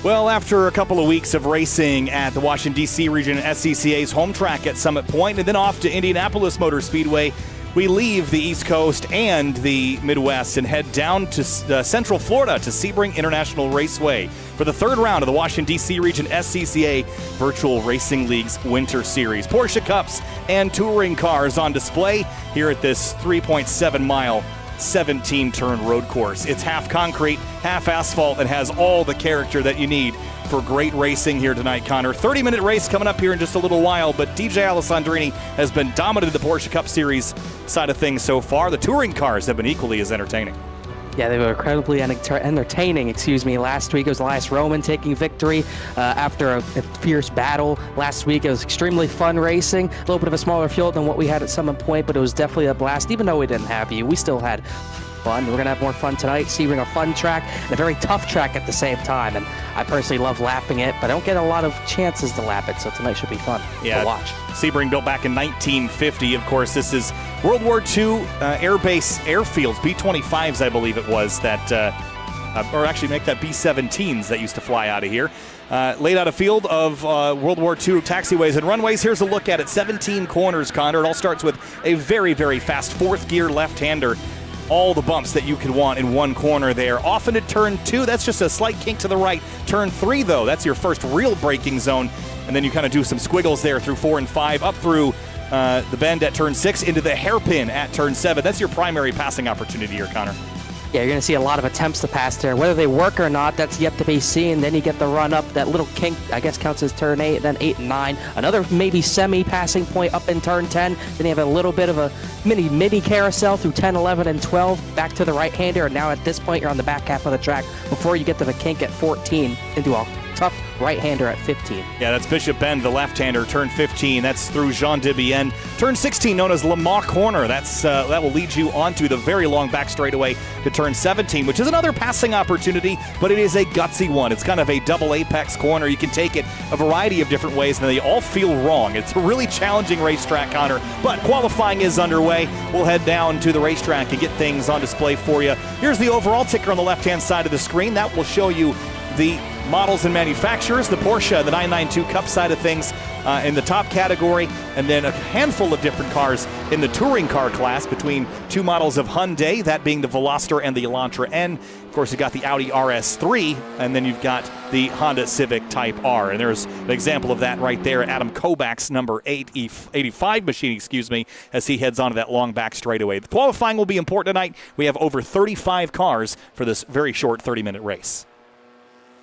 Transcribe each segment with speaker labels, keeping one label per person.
Speaker 1: Well, after a couple of weeks of racing at the Washington, D.C. region SCCA's home track at Summit Point, and then off to Indianapolis Motor Speedway, we leave the East Coast and the Midwest and head down to Central Florida to Sebring International Raceway for the third round of the Washington, D.C. region SCCA Virtual Racing League's Winter Series. Porsche Cups and touring cars on display here at this 3.7-mile 17-turn road course. It's half concrete, half asphalt, and has all the character that you need for great racing here tonight, Connor. 30-minute race coming up here in just a little while, but DJ Alessandrini has been dominant in the Porsche Cup Series side of things so far. The touring cars have been equally as entertaining.
Speaker 2: Yeah, they were incredibly entertaining, last week. It was Elias Roman taking victory after a fierce battle last week. It was extremely fun racing. A little bit of a smaller field than what we had at Summit Point, but it was definitely a blast. Even though we didn't have you, we still had fun. We're going to have more fun tonight. Sebring, a fun track and a very tough track at the same time. And I personally love lapping it, but I don't get a lot of chances to lap it, so tonight should be fun to watch.
Speaker 1: Sebring built back in 1950. Of course, this is World War II air base airfields, B-25s, I believe it was, that, or actually make that B-17s that used to fly out of here. Laid out a field of World War II taxiways and runways. Here's a look at it. 17 corners, Connor. It all starts with a very, very fast fourth gear left-hander. All the bumps that you could want in one corner there. Off into turn 2, that's just a slight kink to the right. Turn 3, though, that's your first real braking zone. And then you kind of do some squiggles there through 4 and 5, up through the bend at turn 6, into the hairpin at turn 7. That's your primary passing opportunity here, Connor.
Speaker 2: Yeah, you're going to see a lot of attempts to pass there. Whether they work or not, that's yet to be seen. Then you get the run up. That little kink, I guess, counts as turn 8, then 8 and 9. Another maybe semi-passing point up in turn 10. Then you have a little bit of a mini carousel through 10, 11, and 12. Back to the right-hander. And now at this point, you're on the back half of the track before you get to the kink at 14 into a tough right-hander at 15.
Speaker 1: Yeah, that's Bishop Bend, the left-hander, turn 15. That's through Jean Dibienne. Turn 16, known as Lamar Corner. That will lead you onto the very long back straightaway to turn 17, which is another passing opportunity, but it is a gutsy one. It's kind of a double apex corner. You can take it a variety of different ways, and they all feel wrong. It's a really challenging racetrack, Connor, but qualifying is underway. We'll head down to the racetrack and get things on display for you. Here's the overall ticker on the left-hand side of the screen. That will show you the models and manufacturers, the Porsche, the 992 Cup side of things in the top category, and then a handful of different cars in the touring car class between two models of Hyundai, that being the Veloster and the Elantra N. Of course, you've got the Audi RS3, and then you've got the Honda Civic Type R. And there's an example of that right there, Adam Kobach's number 85 machine, as he heads onto that long back straightaway. The qualifying will be important tonight. We have over 35 cars for this very short 30-minute race.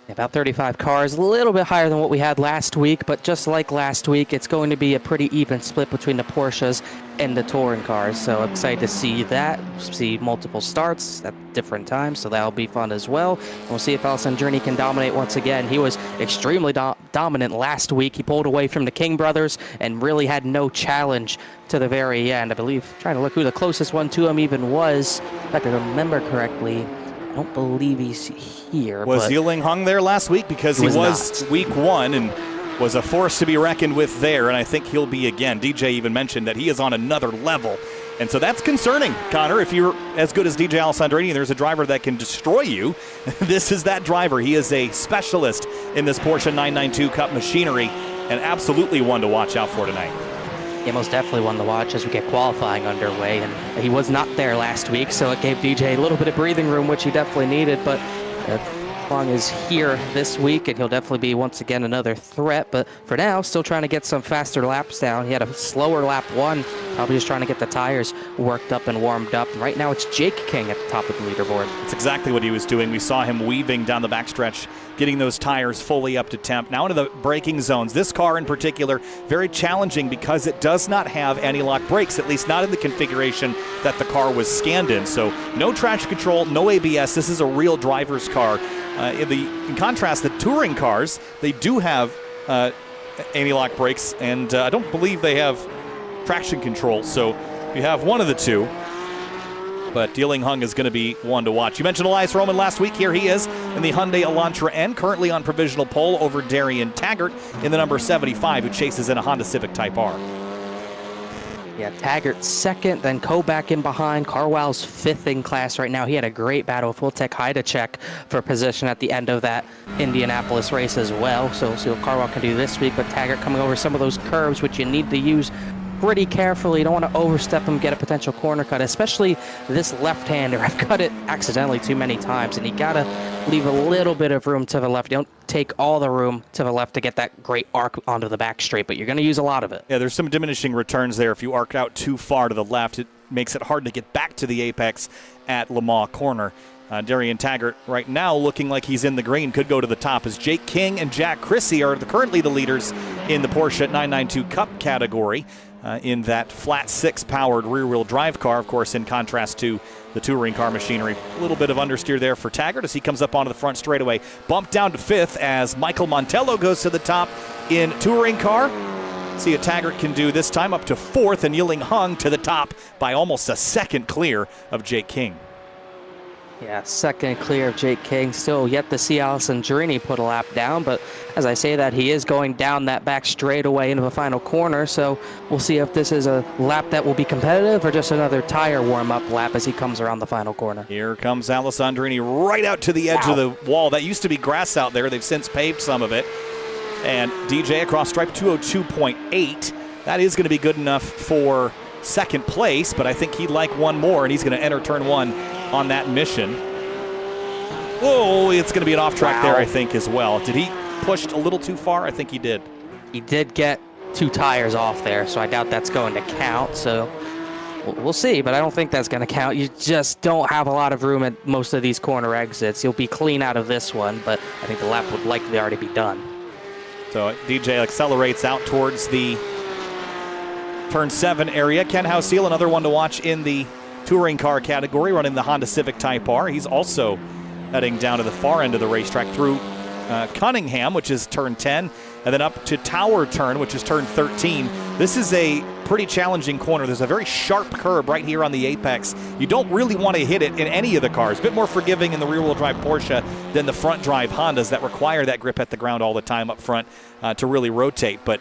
Speaker 2: About 35 cars, a little bit higher than what we had last week, but just like last week, it's going to be a pretty even split between the Porsches and the touring cars. So I'm excited to see that, see multiple starts at different times, so that'll be fun as well. And we'll see if Alessandrini can dominate once again. He was extremely dominant last week. He pulled away from the King brothers and really had no challenge to the very end. I believe, trying to look who the closest one to him even was, if I can remember correctly. I don't believe he's here.
Speaker 1: Was Yiling Hung there last week? Because he was week 1 and was a force to be reckoned with there, and I think he'll be again. DJ even mentioned that he is on another level. And so that's concerning, Connor. If you're as good as DJ Alessandrini, there's a driver that can destroy you. This is that driver. He is a specialist in this Porsche 992 Cup machinery, and absolutely one to watch out for tonight.
Speaker 2: Yeah, most definitely one to watch as we get qualifying underway. And he was not there last week, so it gave DJ a little bit of breathing room, which he definitely needed. But Long is here this week, and he'll definitely be once again another threat. But for now, still trying to get some faster laps down. He had a slower lap 1, probably just trying to get the tires worked up and warmed up. And right now, it's Jake King at the top of the leaderboard.
Speaker 1: That's exactly what he was doing. We saw him weaving down the backstretch, getting those tires fully up to temp. Now into the braking zones. This car in particular, very challenging because it does not have anti-lock brakes, at least not in the configuration that the car was scanned in. So no traction control, no ABS. This is a real driver's car. In contrast, the touring cars, they do have anti-lock brakes, and I don't believe they have traction control. So you have one of the two. But Yiling Hung is going to be one to watch. You mentioned Elias Roman last week. Here he is in the Hyundai Elantra N, currently on provisional pole over Darian Taggart in the number 75, who chases in a Honda Civic Type R.
Speaker 2: Yeah, Taggart second, then Koback in behind. Carwow's fifth in class right now. He had a great battle with Wiltek Heidechek for position at the end of that Indianapolis race as well. So we'll see what Carwow can do this week. But Taggart coming over some of those curbs, which you need to use pretty carefully. You don't want to overstep them, get a potential corner cut, especially this left-hander. I've cut it accidentally too many times, and you got to leave a little bit of room to the left. You don't take all the room to the left to get that great arc onto the back straight, but you're going to use a lot of it.
Speaker 1: Yeah, there's some diminishing returns there. If you arc out too far to the left, it makes it hard to get back to the apex at Lamar Corner. Darian Taggart right now looking like he's in the green, could go to the top, as Jake King and Jack Chrissy are currently the leaders in the Porsche 992 Cup category. In that flat six powered rear wheel drive car, of course, in contrast to the touring car machinery. A little bit of understeer there for Taggart as he comes up onto the front straightaway. Bumped down to fifth as Michael Montello goes to the top in touring car. See what Taggart can do this time, up to fourth, and Yilling Hung to the top by almost a second clear of Jake King.
Speaker 2: Yeah, second clear of Jake King. Still yet to see Allison Girini put a lap down, but as I say that, he is going down that back straightaway into the final corner, so we'll see if this is a lap that will be competitive or just another tire warm-up lap as he comes around the final corner.
Speaker 1: Here comes Alessandrini right out to the edge of the wall. That used to be grass out there. They've since paved some of it. And DJ across stripe 202.8. That is going to be good enough for second place, but I think he'd like one more, and he's going to enter turn one on that mission. Whoa, it's going to be an off track there, I think, as well. Did he push a little too far? I think he did.
Speaker 2: He did get two tires off there, so I doubt that's going to count. So we'll see, but I don't think that's going to count. You just don't have a lot of room at most of these corner exits. You'll be clean out of this one, but I think the lap would likely already be done. So
Speaker 1: DJ accelerates out towards the turn 7 area. Ken Hausiel, another one to watch in the touring car category, running the Honda Civic Type R. He's also heading down to the far end of the racetrack through Cunningham, which is turn 10, and then up to Tower Turn, which is turn 13. This is a pretty challenging corner. There's a very sharp curb right here on the apex. You don't really want to hit it in any of the cars. A bit more forgiving in the rear-wheel drive Porsche than the front-drive Hondas that require that grip at the ground all the time up front to really rotate. But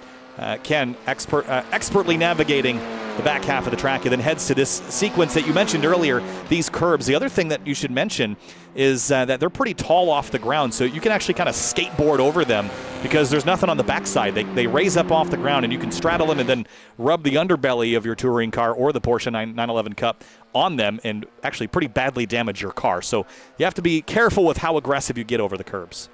Speaker 1: Ken expertly navigating the back half of the track, and then heads to this sequence that you mentioned earlier, these curbs. The other thing that you should mention is that they're pretty tall off the ground, so you can actually kind of skateboard over them because there's nothing on the backside. They raise up off the ground, and you can straddle them and then rub the underbelly of your touring car or the Porsche 911 Cup on them and actually pretty badly damage your car. So you have to be careful with how aggressive you get over the curbs.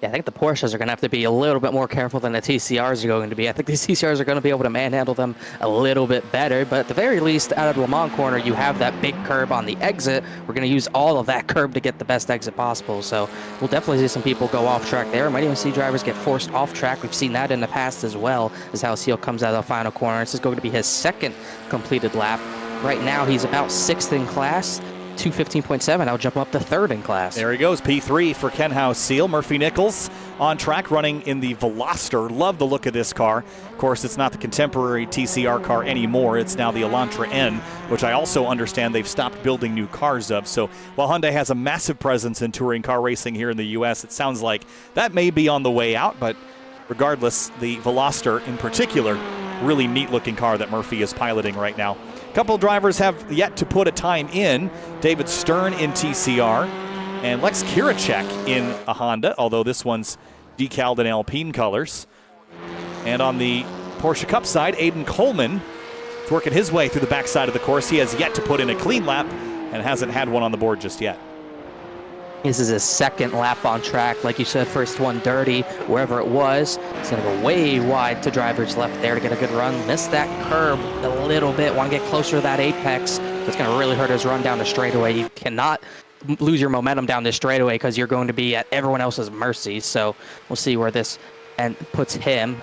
Speaker 1: Yeah, I think the Porsches are going to have to be a little bit more careful than the TCRs are going to be. I think these TCRs are going to be able to manhandle them a little bit better, but at the very least, out of the Le Mans corner, you have that big curb on the exit. We're going to use all of that curb to get the best exit possible, so we'll definitely see some people go off track there. Might even see drivers get forced off track. We've seen that in the past as well, as Hausiel comes out of the final corner. This is going to be his second completed lap. Right now, he's about 6th in class. 2:15.7. I'll jump up to 3rd in class. There he goes, P3 for Ken Hausiel. Murphy Nichols on track running in the Veloster. Love the look of this car. Of course, it's not the contemporary TCR car anymore. It's now the Elantra N, which I also understand they've stopped building new cars of. So while Hyundai has a massive presence in touring car racing here in the U.S., it sounds like that may be on the way out. But regardless, the Veloster in particular, really neat looking car that Murphy is piloting right now. A couple of drivers have yet to put a time in. David Stern in TCR and Lex Kiracek in a Honda, although this one's decaled in Alpine colors. And on the Porsche Cup side, Aiden Coleman is working his way through the backside of the course. He has yet to put in a clean lap and hasn't had one on the board just yet. This is his second lap on track. Like you said, first one dirty, wherever it was. He's going to go way wide to driver's left there to get a good run. Missed that curb a little bit. Want to get closer to that apex. It's going to really hurt his run down the straightaway. You cannot lose your momentum down this straightaway because you're going to be at everyone else's mercy. So we'll see where this puts him.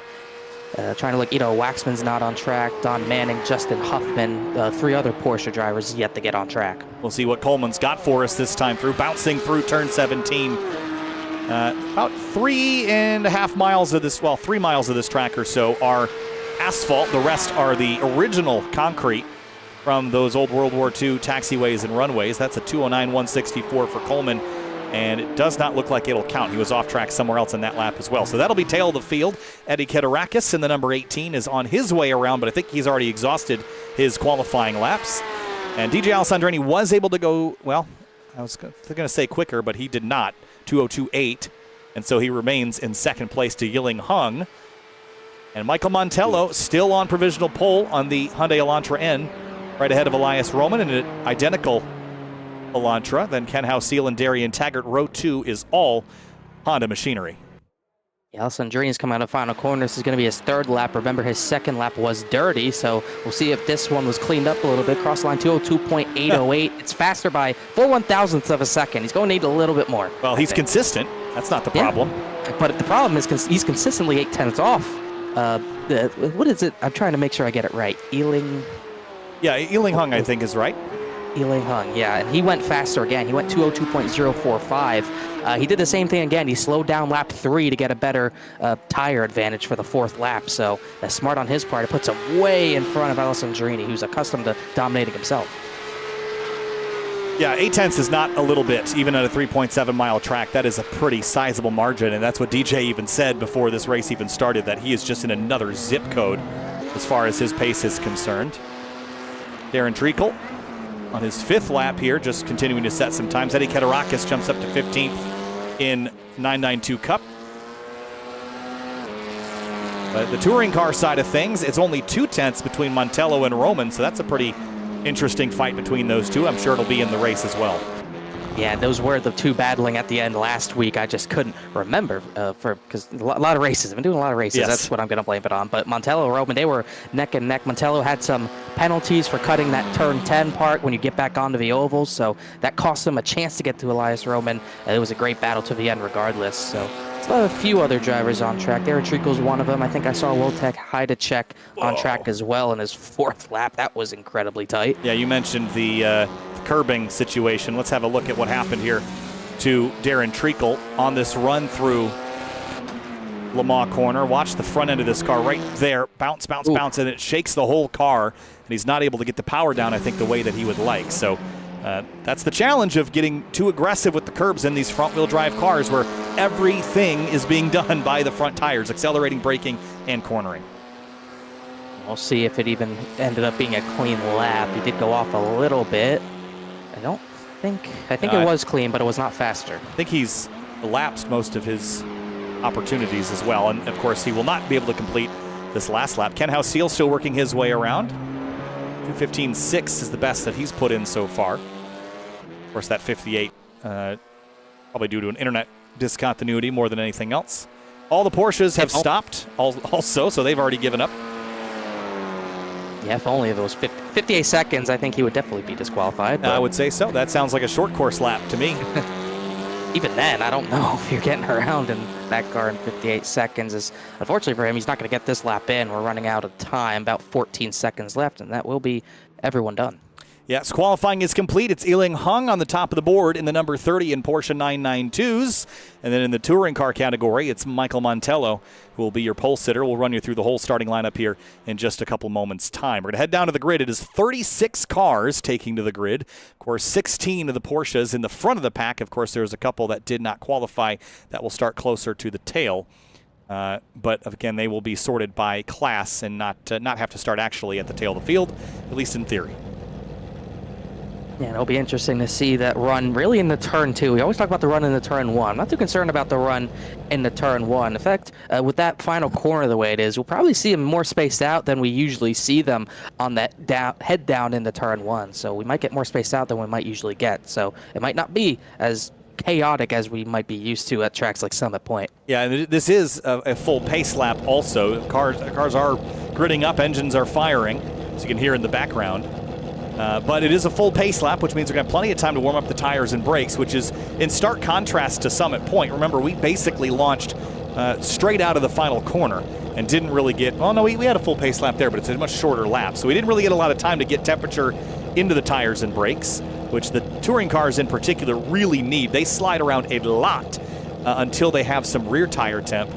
Speaker 1: Trying to look, Waxman's not on track. Don Manning, Justin Huffman, 3 other Porsche drivers yet to get on track. We'll see what Coleman's got for us this time through. Bouncing through turn 17. About 3.5 miles of this, 3 miles of this track or so are asphalt. The rest are the original concrete from those old World War II taxiways and runways. That's a 209-164 for Coleman. and it does not look like it'll count. He was off track somewhere else in that lap as well. So that'll be tail of the field. Eddie Keterakis in the number 18 is on his way around, but I think he's already exhausted his qualifying laps. And DJ Alessandrini was able to go, well, I was going to say quicker, but he did not, 2:02.8, and so he remains in second place to Yiling Hung. And Michael Montello still on provisional pole on the Hyundai Elantra N, right ahead of Elias Roman, and an identical Elantra. Then Ken Hauseal and Darian Taggart. Row 2 is all Honda machinery.
Speaker 2: Alessandrini's coming out of final corner. This is going to be his third lap. Remember, his second lap was dirty, so we'll see if this one was cleaned up a little bit. Cross line 2:02.808. It's faster by 4/1000ths of a second. He's going to need a little bit more.
Speaker 1: Well, he's consistent. That's not the problem.
Speaker 2: But the problem is he's consistently 8/10ths off. What is it? I'm trying to make sure I get it right.
Speaker 1: Yeah, Yiling Hung, I think, is right.
Speaker 2: Yiling Hung, yeah, and he went faster again. He went 2:02.045. He did the same thing again. He slowed down lap 3 to get a better tire advantage for the fourth lap. So that's smart on his part. It puts him way in front of Alessandrini, who's accustomed to dominating himself.
Speaker 1: Yeah, 8/10ths is not a little bit, even at a 3.7-mile track. That is a pretty sizable margin, and that's what DJ even said before this race even started, that he is just in another zip code as far as his pace is concerned. Darren Treacle on his 5th lap here, just continuing to set some times. Eddie Keterakis jumps up to 15th in 992 Cup. But the touring car side of things, it's only 2/10ths between Montello and Roman, so that's a pretty interesting fight between those two. I'm sure it'll be in the race as well.
Speaker 2: Yeah, those were the two battling at the end last week. I just couldn't remember because a lot of races. I've been doing a lot of races.
Speaker 1: Yes.
Speaker 2: That's what I'm going to blame it on. But Montello and Roman, they were neck and neck. Montello had some penalties for cutting that turn 10 part when you get back onto the ovals, so that cost him a chance to get to Elias Roman. And it was a great battle to the end regardless. So a few other drivers on track. Darren Treacle's one of them. I think I saw Wojtek Hydacek on track as well in his 4th lap. That was incredibly tight.
Speaker 1: Yeah, you mentioned the curbing situation. Let's have a look at what happened here to Darren Treacle on this run through Lamar corner. Watch the front end of this car right there. Bounce, bounce, bounce, and it shakes the whole car, and he's not able to get the power down, I think, the way that he would like. So that's the challenge of getting too aggressive with the curbs in these front-wheel drive cars where everything is being done by the front tires, accelerating, braking, and cornering.
Speaker 2: We'll see if it even ended up being a clean lap. He did go off a little bit. I think it was clean, but it was not faster.
Speaker 1: I think he's elapsed most of his opportunities as well, and of course he will not be able to complete this last lap. Ken Hauseal still working his way around. 2:15.6 is the best that he's put in so far. Of course, that 58 probably due to an internet discontinuity more than anything else. All the Porsches have stopped also, so they've already given up.
Speaker 2: Yeah, if only those 58 seconds, I think he would definitely be disqualified.
Speaker 1: I would say so. That sounds like a short course lap to me.
Speaker 2: Even then, I don't know if you're getting around in that car in 58 seconds. Unfortunately for him, he's not going to get this lap in. We're running out of time, about 14 seconds left, and that will be everyone done.
Speaker 1: Yes, qualifying is complete. It's Yiling Hung on the top of the board in the number 30 in Porsche 992s. And then in the touring car category, it's Michael Montello who will be your pole sitter. We'll run you through the whole starting lineup here in just a couple moments' time. We're going to head down to the grid. It is 36 cars taking to the grid. Of course, 16 of the Porsches in the front of the pack. Of course, there's a couple that did not qualify that will start closer to the tail. But again, they will be sorted by class and not have to start actually at the tail of the field, at least in theory.
Speaker 2: Yeah, it'll be interesting to see that run really in the turn 2. We always talk about the run in the turn 1. I'm not too concerned about the run in the turn 1. In fact, with that final corner the way it is, we'll probably see them more spaced out than we usually see them on that head down in the turn 1. So we might get more spaced out than we might usually get. So it might not be as chaotic as we might be used to at tracks like Summit Point.
Speaker 1: Yeah, and this is a full pace lap also. Cars are gridding up, engines are firing, as you can hear in the background. But it is a full pace lap, which means we're going to have plenty of time to warm up the tires and brakes, which is in stark contrast to Summit Point. Remember, we basically launched straight out of the final corner and didn't really get, well, no, we had a full pace lap there, but it's a much shorter lap. So we didn't really get a lot of time to get temperature into the tires and brakes, which the touring cars in particular really need. They slide around a lot until they have some rear tire temp,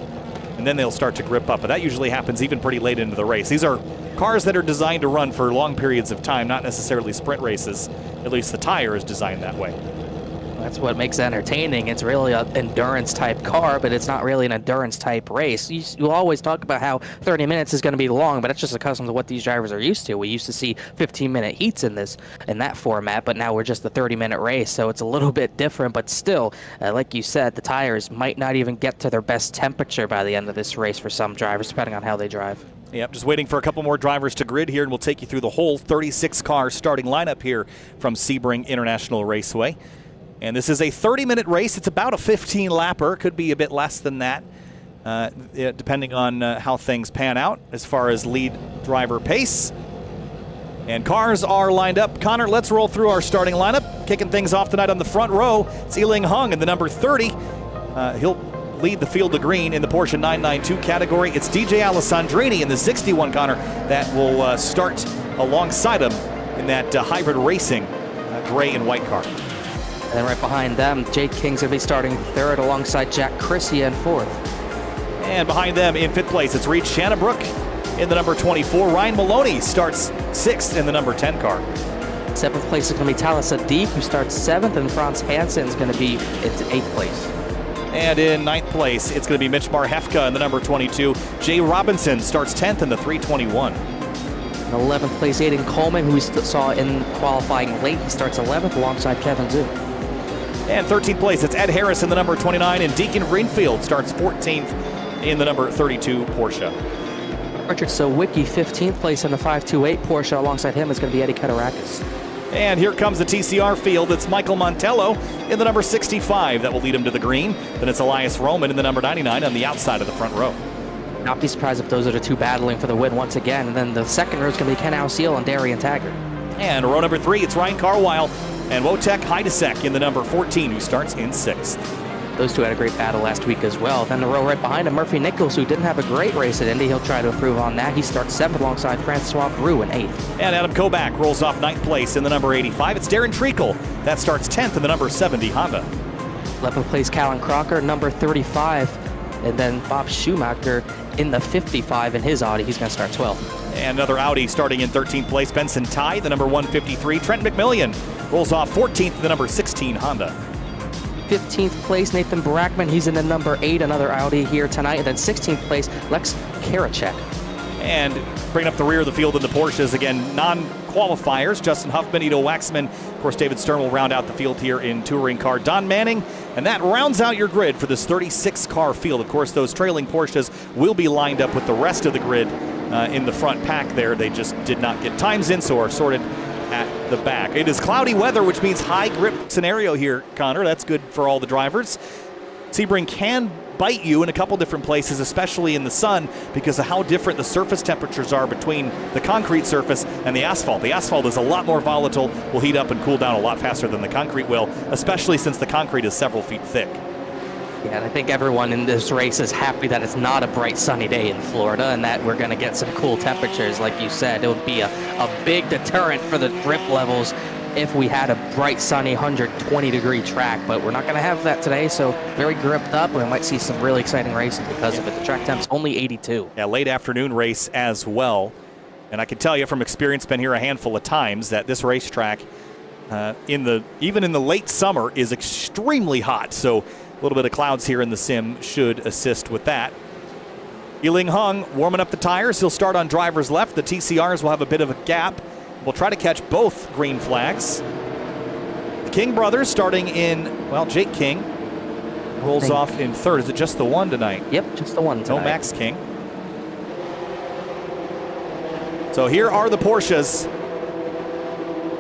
Speaker 1: and then they'll start to grip up. But that usually happens even pretty late into the race. These are cars that are designed to run for long periods of time, not necessarily sprint races. At least the tire is designed that way.
Speaker 2: That's what makes it entertaining. It's really an endurance type car, but it's not really an endurance type race. You'll always talk about how 30 minutes is going to be long, but it's just accustomed to what these drivers are used to. We used to see 15-minute heats in that format, but now we're just a 30-minute race, so it's a little bit different. But still, like you said, the tires might not even get to their best temperature by the end of this race for some drivers, depending on how they drive.
Speaker 1: Yep, just waiting for a couple more drivers to grid here, and we'll take you through the whole 36-car starting lineup here from Sebring International Raceway. And this is a 30-minute race. It's about a 15-lapper. Could be a bit less than that, depending on how things pan out as far as lead driver pace. And cars are lined up. Connor, let's roll through our starting lineup. Kicking things off tonight on the front row, it's Iling Hung in the number 30. He'll lead the field to green in the Porsche 992 category. It's DJ Alessandrini in the 61, Connor, that will start alongside him in that hybrid racing gray and white car.
Speaker 2: And then right behind them, Jake King's going to be starting third alongside Jack Chrissy in fourth.
Speaker 1: And behind them in fifth place, it's Reed Shannabrook in the number 24. Ryan Maloney starts sixth in the number 10 car.
Speaker 2: Seventh place is going to be Talas Adib, who starts seventh, and Franz Hansen is going to be in eighth place.
Speaker 1: And in ninth place, it's going to be Mitch Marhefka in the number 22. Jay Robinson starts 10th in the 321.
Speaker 2: In 11th place, Aiden Coleman, who we saw in qualifying late. He starts 11th alongside Kevin Zhu.
Speaker 1: And 13th place, it's Ed Harris in the number 29, and Deacon Greenfield starts 14th in the number 32 Porsche.
Speaker 2: Richard Sawicki, 15th place in the 528 Porsche. Alongside him is going to be Eddie Katarakis.
Speaker 1: And here comes the TCR field. It's Michael Montello in the number 65 that will lead him to the green. Then it's Elias Roman in the number 99 on the outside of the front row.
Speaker 2: Not be surprised if those are the two battling for the win once again. And then the second row is going to be Ken Alseal and Darian Taggart.
Speaker 1: And row number 3, it's Ryan Carwile and Wojtek Heidesek in the number 14, who starts in 6th.
Speaker 2: Those two had a great battle last week as well. Then the row right behind him, Murphy Nichols, who didn't have a great race at Indy. He'll try to improve on that. He starts 7th alongside Francois Brou in 8th.
Speaker 1: And Adam Kovac rolls off 9th place in the number 85. It's Darren Treacle that starts 10th in the number 70 Honda.
Speaker 2: 11th place, Callan Crocker, number 35. And then Bob Schumacher in the 55 in his Audi. He's going to start 12th.
Speaker 1: And another Audi starting in 13th place, Benson Tai, the number 153. Trent McMillian rolls off 14th in the number 16 Honda.
Speaker 2: 15th place, Nathan Brackman. He's in the number 8, another Audi here tonight. And then 16th place, Lex Karacek.
Speaker 1: And bringing up the rear of the field in the Porsches, again, non-qualifiers, Justin Huffman, Ido Waxman. Of course, David Stern will round out the field here in touring car Don Manning. And that rounds out your grid for this 36-car field. Of course, those trailing Porsches will be lined up with the rest of the grid in the front pack there. They just did not get times in, so are sorted at the back. It is cloudy weather, which means high grip scenario here, Connor. That's good for all the drivers. Sebring can bite you in a couple different places, especially in the sun, because of how different the surface temperatures are between the concrete surface and the asphalt. The asphalt is a lot more volatile, will heat up and cool down a lot faster than the concrete will, especially since the concrete is several feet thick.
Speaker 2: Yeah, and I think everyone in this race is happy that it's not a bright sunny day in Florida and that we're going to get some cool temperatures. Like you said, it would be a big deterrent for the grip levels if we had a bright sunny 120-degree track, but we're not going to have that today, so very gripped up. We might see some really exciting racing because of it. The track temp's only 82.
Speaker 1: Yeah, late afternoon race as well. And I can tell you from experience, been here a handful of times, that this racetrack, even in the late summer, is extremely hot. So a little bit of clouds here in the sim should assist with that. Iling Hung warming up the tires. He'll start on driver's left. The TCRs will have a bit of a gap. We'll try to catch both green flags. The King brothers starting in, well, Jake King rolls off in third. Is it just the one tonight?
Speaker 2: Yep, just the one tonight.
Speaker 1: No Max King. So here are the Porsches.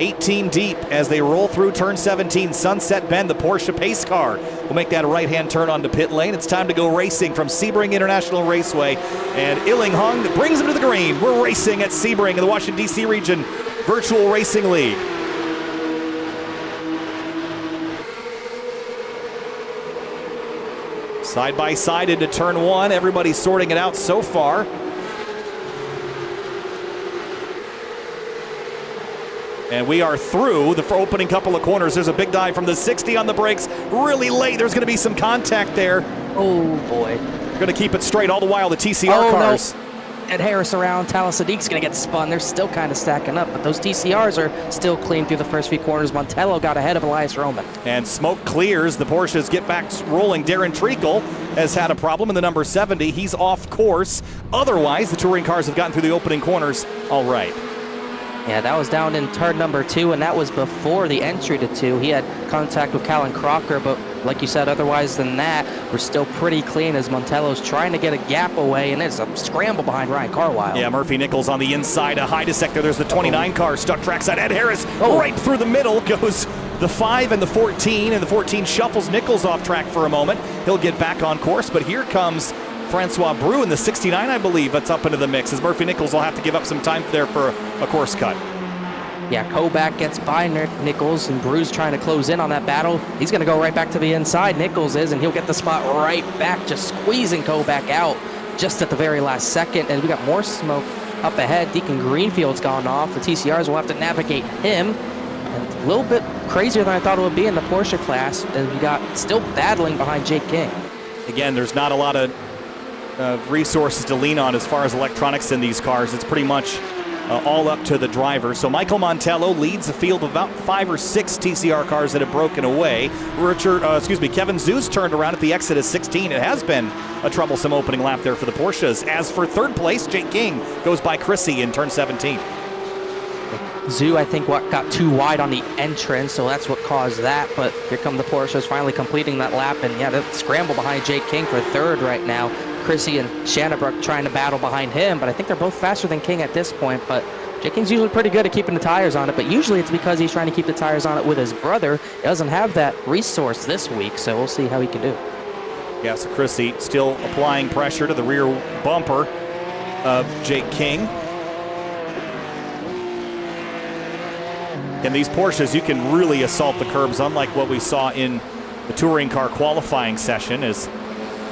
Speaker 1: 18 deep as they roll through turn 17, Sunset Bend. The Porsche pace car will make that right-hand turn onto pit lane. It's time to go racing from Sebring International Raceway. And Iling Hung brings him to the green. We're racing at Sebring in the Washington, D.C. region Virtual Racing League. Side by side into turn 1. Everybody's sorting it out so far. And we are through the opening couple of corners. There's a big dive from the 60 on the brakes. Really late. There's going to be some contact there.
Speaker 2: Oh, boy.
Speaker 1: They're going to keep it straight all the while. The TCR cars.
Speaker 2: No. Ed Harris around. Talon Sadiq's going to get spun. They're still kind of stacking up, but those TCRs are still clean through the first few corners. Montello got ahead of Elias Roman.
Speaker 1: And smoke clears. The Porsches get back rolling. Darren Treacle has had a problem in the number 70. He's off course. Otherwise, the touring cars have gotten through the opening corners all right.
Speaker 2: Yeah, that was down in turn number 2, and that was before the entry to 2. He had contact with Callan Crocker, but like you said, otherwise than that, we're still pretty clean as Montello's trying to get a gap away, and there's a scramble behind Ryan Carlisle.
Speaker 1: Yeah, Murphy Nichols on the inside, a high dissector. There's the 29 car stuck trackside. Ed Harris right through the middle goes the 5 and the 14, and the 14 shuffles Nichols off track for a moment. He'll get back on course, but here comes Francois Brou in the 69, I believe, that's up into the mix, as Murphy Nichols will have to give up some time there for a course cut.
Speaker 2: Yeah, Kobach gets by Nichols, and Bru's trying to close in on that battle. He's going to go right back to the inside, Nichols is, and he'll get the spot right back, just squeezing Kobach out just at the very last second. And we got more smoke up ahead. Deacon Greenfield's gone off. The TCRs will have to navigate him. And a little bit crazier than I thought it would be in the Porsche class, and we got still battling behind Jake King.
Speaker 1: Again, there's not a lot of resources to lean on as far as electronics in these cars. It's pretty much all up to the driver. So Michael Montello leads the field of about 5 or 6 TCR cars that have broken away. Kevin Zeus turned around at the exit of 16. It has been a troublesome opening lap there for the Porsches. As for third place, Jake King goes by Chrissy in turn 17.
Speaker 2: Zoo, I think, got too wide on the entrance, so that's what caused that. But here come the Porsches finally completing that lap, and yeah, that scramble behind Jake King for third right now. Chrissy and Shannabrook trying to battle behind him, but I think they're both faster than King at this point. But Jake King's usually pretty good at keeping the tires on it, but usually it's because he's trying to keep the tires on it with his brother. He doesn't have that resource this week, so we'll see how he can do.
Speaker 1: Yeah, so Chrissy still applying pressure to the rear bumper of Jake King. And these Porsches, you can really assault the curbs, unlike what we saw in the touring car qualifying session, as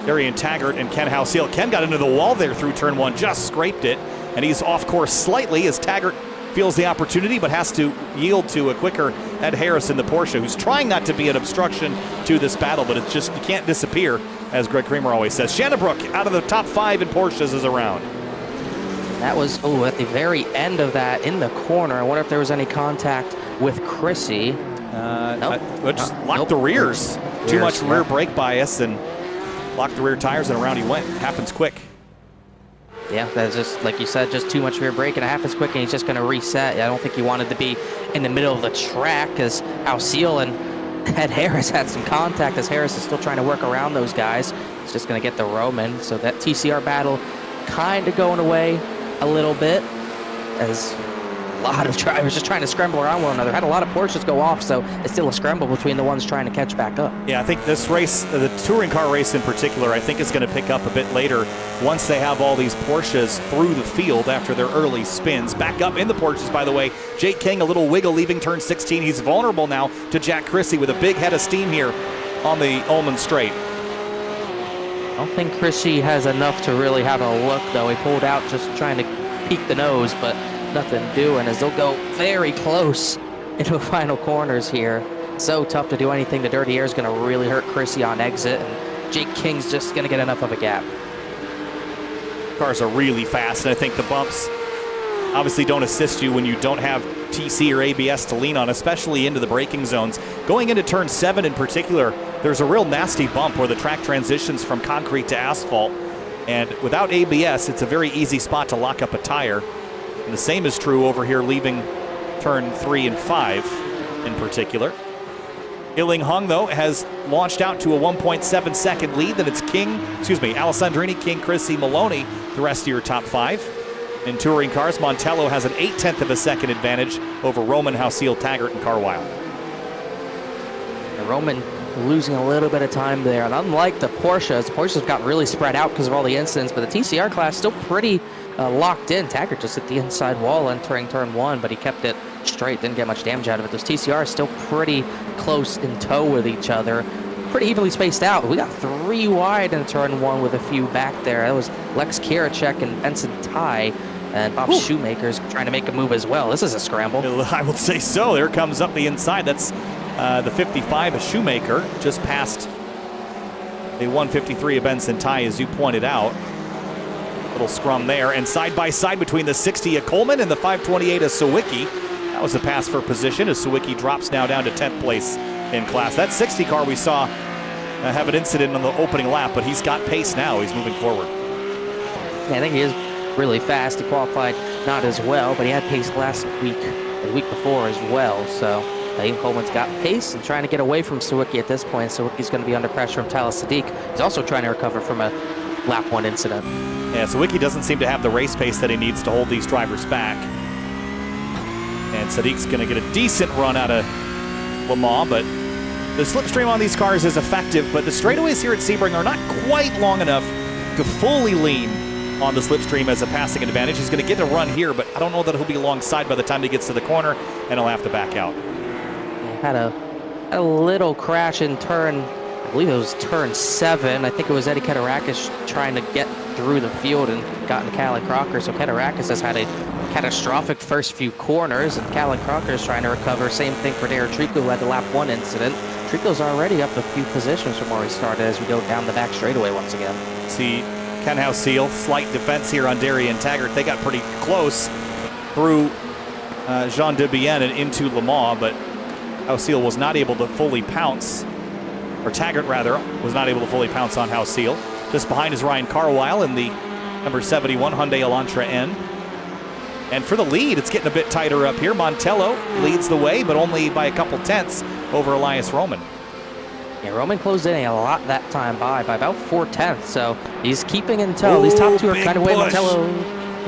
Speaker 1: Darian Taggart and Ken Houseal. Ken got into the wall there through turn 1, just scraped it, and he's off course slightly as Taggart feels the opportunity but has to yield to a quicker Ed Harris in the Porsche, who's trying not to be an obstruction to this battle, but it's just, you can't disappear, as Greg Kramer always says. Shannabrook out of the top 5 in Porsches is around.
Speaker 2: That was, at the very end of that, in the corner. I wonder if there was any contact with Chrissy.
Speaker 1: Nope. Just locked the rears. Too much rear brake bias and locked the rear tires, and around he went. Happens quick.
Speaker 2: Yeah, that's just, like you said, just too much rear brake, and it happens quick, and he's just going to reset. I don't think he wanted to be in the middle of the track, because Houseal and Ed Harris had some contact, as Harris is still trying to work around those guys. He's just going to get the Roman. So that TCR battle kind of going away a little bit, as a lot of drivers just trying to scramble around one another. Had a lot of Porsches go off, so it's still a scramble between the ones trying to catch back up. Yeah,
Speaker 1: I think this race, the touring car race in particular, I think is going to pick up a bit later once they have all these Porsches through the field after their early spins. Back up in the Porsches, by the way, Jake King, a little wiggle leaving turn 16. He's vulnerable now to Jack Chrissy with a big head of steam here on the Ullman Straight.
Speaker 2: I don't think Chrissy has enough to really have a look, though. He pulled out just trying to peek the nose, but nothing doing, as they'll go very close into the final corners here. So tough to do anything. The dirty air is going to really hurt Chrissy on exit, and Jake King's just going to get enough of a gap.
Speaker 1: Cars are really fast, and I think the bumps obviously don't assist you when you don't have TC or ABS to lean on, especially into the braking zones. Going into turn 7 in particular, there's a real nasty bump where the track transitions from concrete to asphalt, and without ABS, it's a very easy spot to lock up a tire. And the same is true over here leaving turn 3 and 5 in particular. Illing Hung, though, has launched out to a 1.7 second lead. Then it's Alessandrini, King, Chrissy, Maloney, the rest of your top 5. In touring cars, Montello has an 0.8 of a second advantage over Roman, Houseal, Taggart, and Carlisle.
Speaker 2: And Roman losing a little bit of time there. And unlike the Porsches have got really spread out because of all the incidents, but the TCR class still pretty locked in. Taggart just hit the inside wall entering turn 1, but he kept it straight, didn't get much damage out of it. Those TCRs are still pretty close in tow with each other, pretty evenly spaced out. We got 3 wide in turn 1 with a few back there. That was Lex Kirachek and Benson Ty, and Bob Shoemaker's trying to make a move as well. This is a scramble.
Speaker 1: I will say so. There comes up the inside. That's the 55 of Shoemaker, just past the 153 of Benson Ty, as you pointed out. Little scrum there, and side by side between the 60 of Coleman and the 528 of Sawicki. That was a pass for position as Sawicki drops now down to 10th place in class. That 60 car we saw have an incident on the opening lap, but he's got pace now. He's moving forward.
Speaker 2: Yeah, I think he is really fast. He qualified not as well, but he had pace last week, the week before as well. So Ian Coleman's got pace and trying to get away from Sawicki at this point. Sawicki's going to be under pressure from Talas Sadiq. He's also trying to recover from a lap 1 incident.
Speaker 1: Yeah, Sawicki doesn't seem to have the race pace that he needs to hold these drivers back. And Sadiq's going to get a decent run out of Le Mans, but the slipstream on these cars is effective, but the straightaways here at Sebring are not quite long enough to fully lean on the slipstream as a passing advantage. He's going to get a run here, but I don't know that he'll be alongside by the time he gets to the corner, and he'll have to back out.
Speaker 2: Had a little crash in turn, I believe it was turn 7. I think it was Eddie Keterakis trying to get through the field and got into Callan Crocker. So Keterakis has had a catastrophic first few corners, and Callan Crocker is trying to recover. Same thing for Derek Trico, who had the lap 1 incident. Trico's already up a few positions from where he started as we go down the back straightaway once again.
Speaker 1: See Ken House-Seal, slight defense here on Darian Taggart. They got pretty close through Jean Debienne and into Le Mans, but House-Seal was not able to fully pounce, or Taggart rather, was not able to fully pounce on House-Seal. Just behind is Ryan Carwile in the number 71 Hyundai Elantra N. And for the lead, it's getting a bit tighter up here. Montello leads the way, but only by a couple tenths over Elias Roman.
Speaker 2: Yeah, Roman closed in a lot that time by about 4/10, so he's keeping in tow. These top two are kind of way Montello.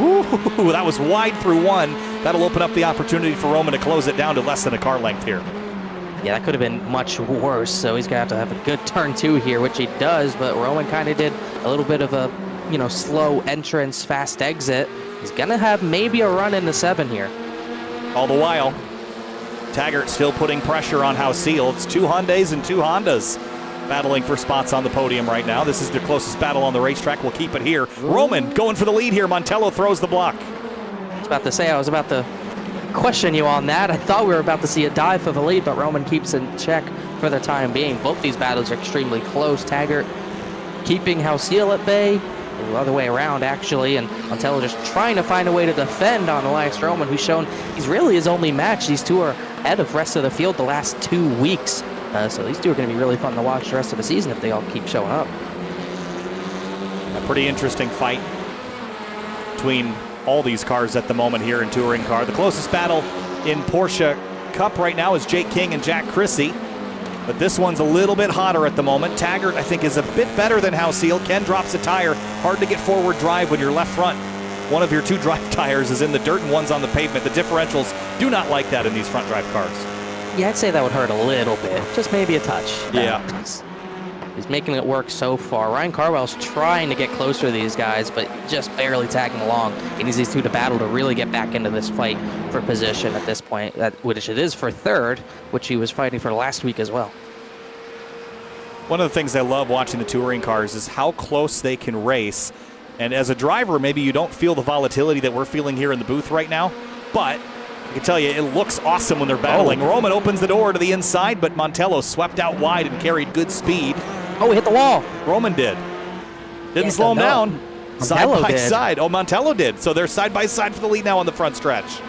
Speaker 1: Ooh, that was wide through 1. That'll open up the opportunity for Roman to close it down to less than a car length here.
Speaker 2: Yeah, that could have been much worse, so he's going to have a good turn 2 here, which he does, but Roman kind of did a little bit of a, slow entrance, fast exit. He's going to have maybe a run in the 7 here.
Speaker 1: All the while, Taggart still putting pressure on House-Seal. It's 2 Hyundais and 2 Hondas battling for spots on the podium right now. This is the closest battle on the racetrack. We'll keep it here. Ooh. Roman going for the lead here. Montello throws the block.
Speaker 2: I was about to say, I was about to question you on that. I thought we were about to see a dive for the lead, but Roman keeps in check for the time being. Both these battles are extremely close. Taggart keeping House-Seal at bay, the other way around actually, and Montello just trying to find a way to defend on Elias Roman, who's shown he's really his only match. These two are ahead of the rest of the field the last 2 weeks, so these two are going to be really fun to watch the rest of the season if they all keep showing up.
Speaker 1: A pretty interesting fight between all these cars at the moment here in Touring Car. The closest battle in Porsche Cup right now is Jake King and Jack Chrissy, but this one's a little bit hotter at the moment. Taggart, I think, is a bit better than House-Seal. Ken drops a tire. Hard to get forward drive when your left front, one of your 2 drive tires is in the dirt and one's on the pavement. The differentials do not like that in these front drive cars.
Speaker 2: Yeah, I'd say that would hurt a little bit, just maybe a touch.
Speaker 1: Yeah.
Speaker 2: He's making it work so far. Ryan Carwell's trying to get closer to these guys, but just barely tagging along. He needs these two to battle to really get back into this fight for position at this point, which it is for 3rd, which he was fighting for last week as well.
Speaker 1: One of the things I love watching the touring cars is how close they can race. And as a driver, maybe you don't feel the volatility that we're feeling here in the booth right now, but I can tell you it looks awesome when they're battling. Oh. Roman opens the door to the inside, but Montello swept out wide and carried good speed.
Speaker 2: Oh, he hit the wall.
Speaker 1: Roman did. Didn't slow him down. Side by side. Oh, Montello did. So they're side by side for the lead now on the front stretch.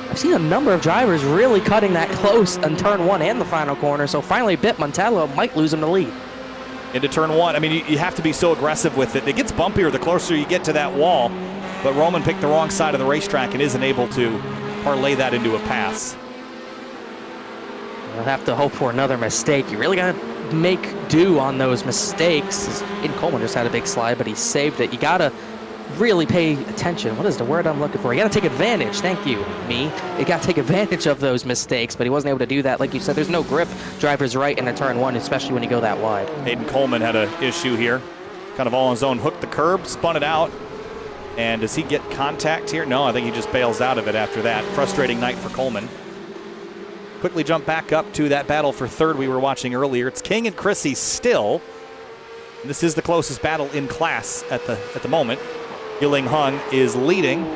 Speaker 2: I've seen a number of drivers really cutting that close on turn 1 and the final corner, so finally bit Montello might lose him the lead.
Speaker 1: Into turn 1. I mean, you have to be so aggressive with it. It gets bumpier the closer you get to that wall, but Roman picked the wrong side of the racetrack and isn't able to parlay that into a pass.
Speaker 2: You'll have to hope for another mistake. You really got to make do on those mistakes. Aiden Coleman just had a big slide, but he saved it. You got to really pay attention. What is the word I'm looking for? You got to take advantage. Thank you, me. You got to take advantage of those mistakes, but he wasn't able to do that. Like you said, there's no grip. Driver's right in a turn 1, especially when you go that wide.
Speaker 1: Aiden Coleman had an issue here. Kind of all on his own. Hooked the curb, spun it out. And does he get contact here? No, I think he just bails out of it after that. Frustrating night for Coleman. Quickly jump back up to that battle for 3rd we were watching earlier. It's King and Chrissy still. And this is the closest battle in class at the moment. Yiling Hung is leading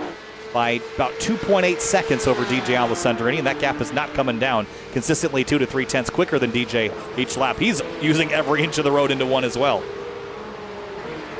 Speaker 1: by about 2.8 seconds over DJ Alessandrini, and that gap is not coming down. Consistently 2 to 3 tenths quicker than DJ each lap. He's using every inch of the road into 1 as well.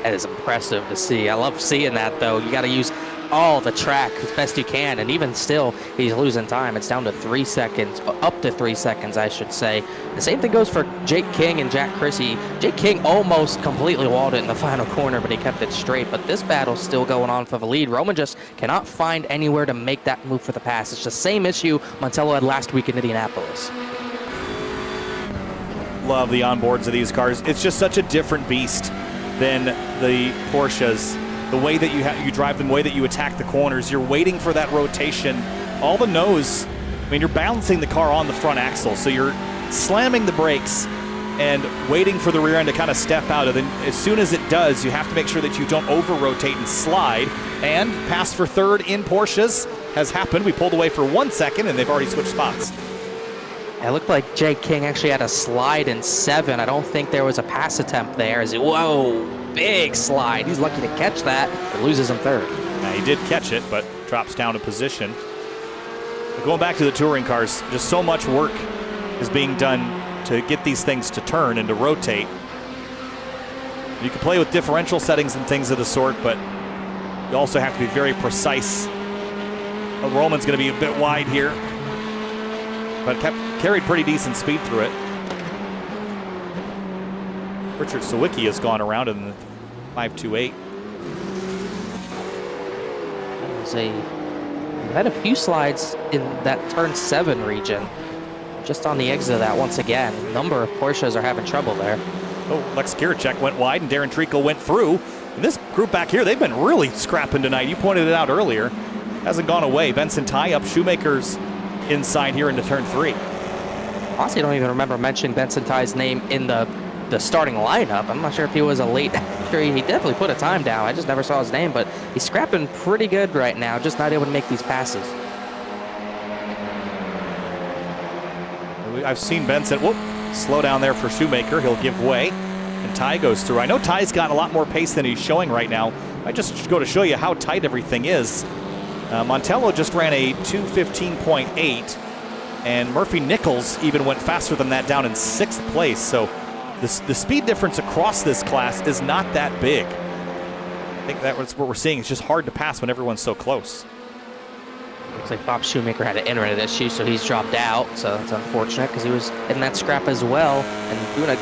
Speaker 2: That is impressive to see. I love seeing that, though. You got to use all the track as best you can, and even still, he's losing time. It's down to 3 seconds, up to 3 seconds, I should say. The same thing goes for Jake King and Jack Chrissy. Jake King almost completely walled it in the final corner, but he kept it straight. But this battle's still going on for the lead. Roman just cannot find anywhere to make that move for the pass. It's the same issue Montello had last week in Indianapolis.
Speaker 1: Love the onboards of these cars. It's just such a different beast than the Porsches. The way that you drive them, the way that you attack the corners, you're waiting for that rotation. All the nose, I mean, you're balancing the car on the front axle, so you're slamming the brakes and waiting for the rear end to kind of step out. And then as soon as it does, you have to make sure that you don't over-rotate and slide. And pass for third in Porsches has happened. We pulled away for 1 second, and they've already switched spots.
Speaker 2: It looked like Jake King actually had a slide in 7. I don't think there was a pass attempt there. Whoa, big slide. He's lucky to catch that, but loses him third.
Speaker 1: Now, he did catch it, but drops down a position. But going back to the touring cars, just so much work is being done to get these things to turn and to rotate. You can play with differential settings and things of the sort, but you also have to be very precise. Well, Roman's going to be a bit wide here, but carried pretty decent speed through it. Richard Sawicki has gone around in the 5.28.
Speaker 2: We had a few slides in that turn 7 region. Just on the exit of that once again. A number of Porsches are having trouble there.
Speaker 1: Oh, Lex Kiricek went wide and Darren Treacle went through. And this group back here, they've been really scrapping tonight. You pointed it out earlier. Hasn't gone away. Benson Ty up, Shoemaker's inside here into turn 3.
Speaker 2: Honestly, I don't even remember mentioning Benson Ty's name in the starting lineup. I'm not sure if he was a late entry. He definitely put a time down. I just never saw his name, but he's scrapping pretty good right now, just not able to make these passes.
Speaker 1: I've seen Benson, slow down there for Shoemaker. He'll give way, and Ty goes through. I know Ty's got a lot more pace than he's showing right now. I just go to show you how tight everything is. Montello just ran a 2:15.8, and Murphy Nichols even went faster than that down in 6th place. So the speed difference across this class is not that big. I think that's what we're seeing. It's just hard to pass when everyone's so close.
Speaker 2: Looks like Bob Shoemaker had an internet issue, so he's dropped out. So it's unfortunate because he was in that scrap as well and doing a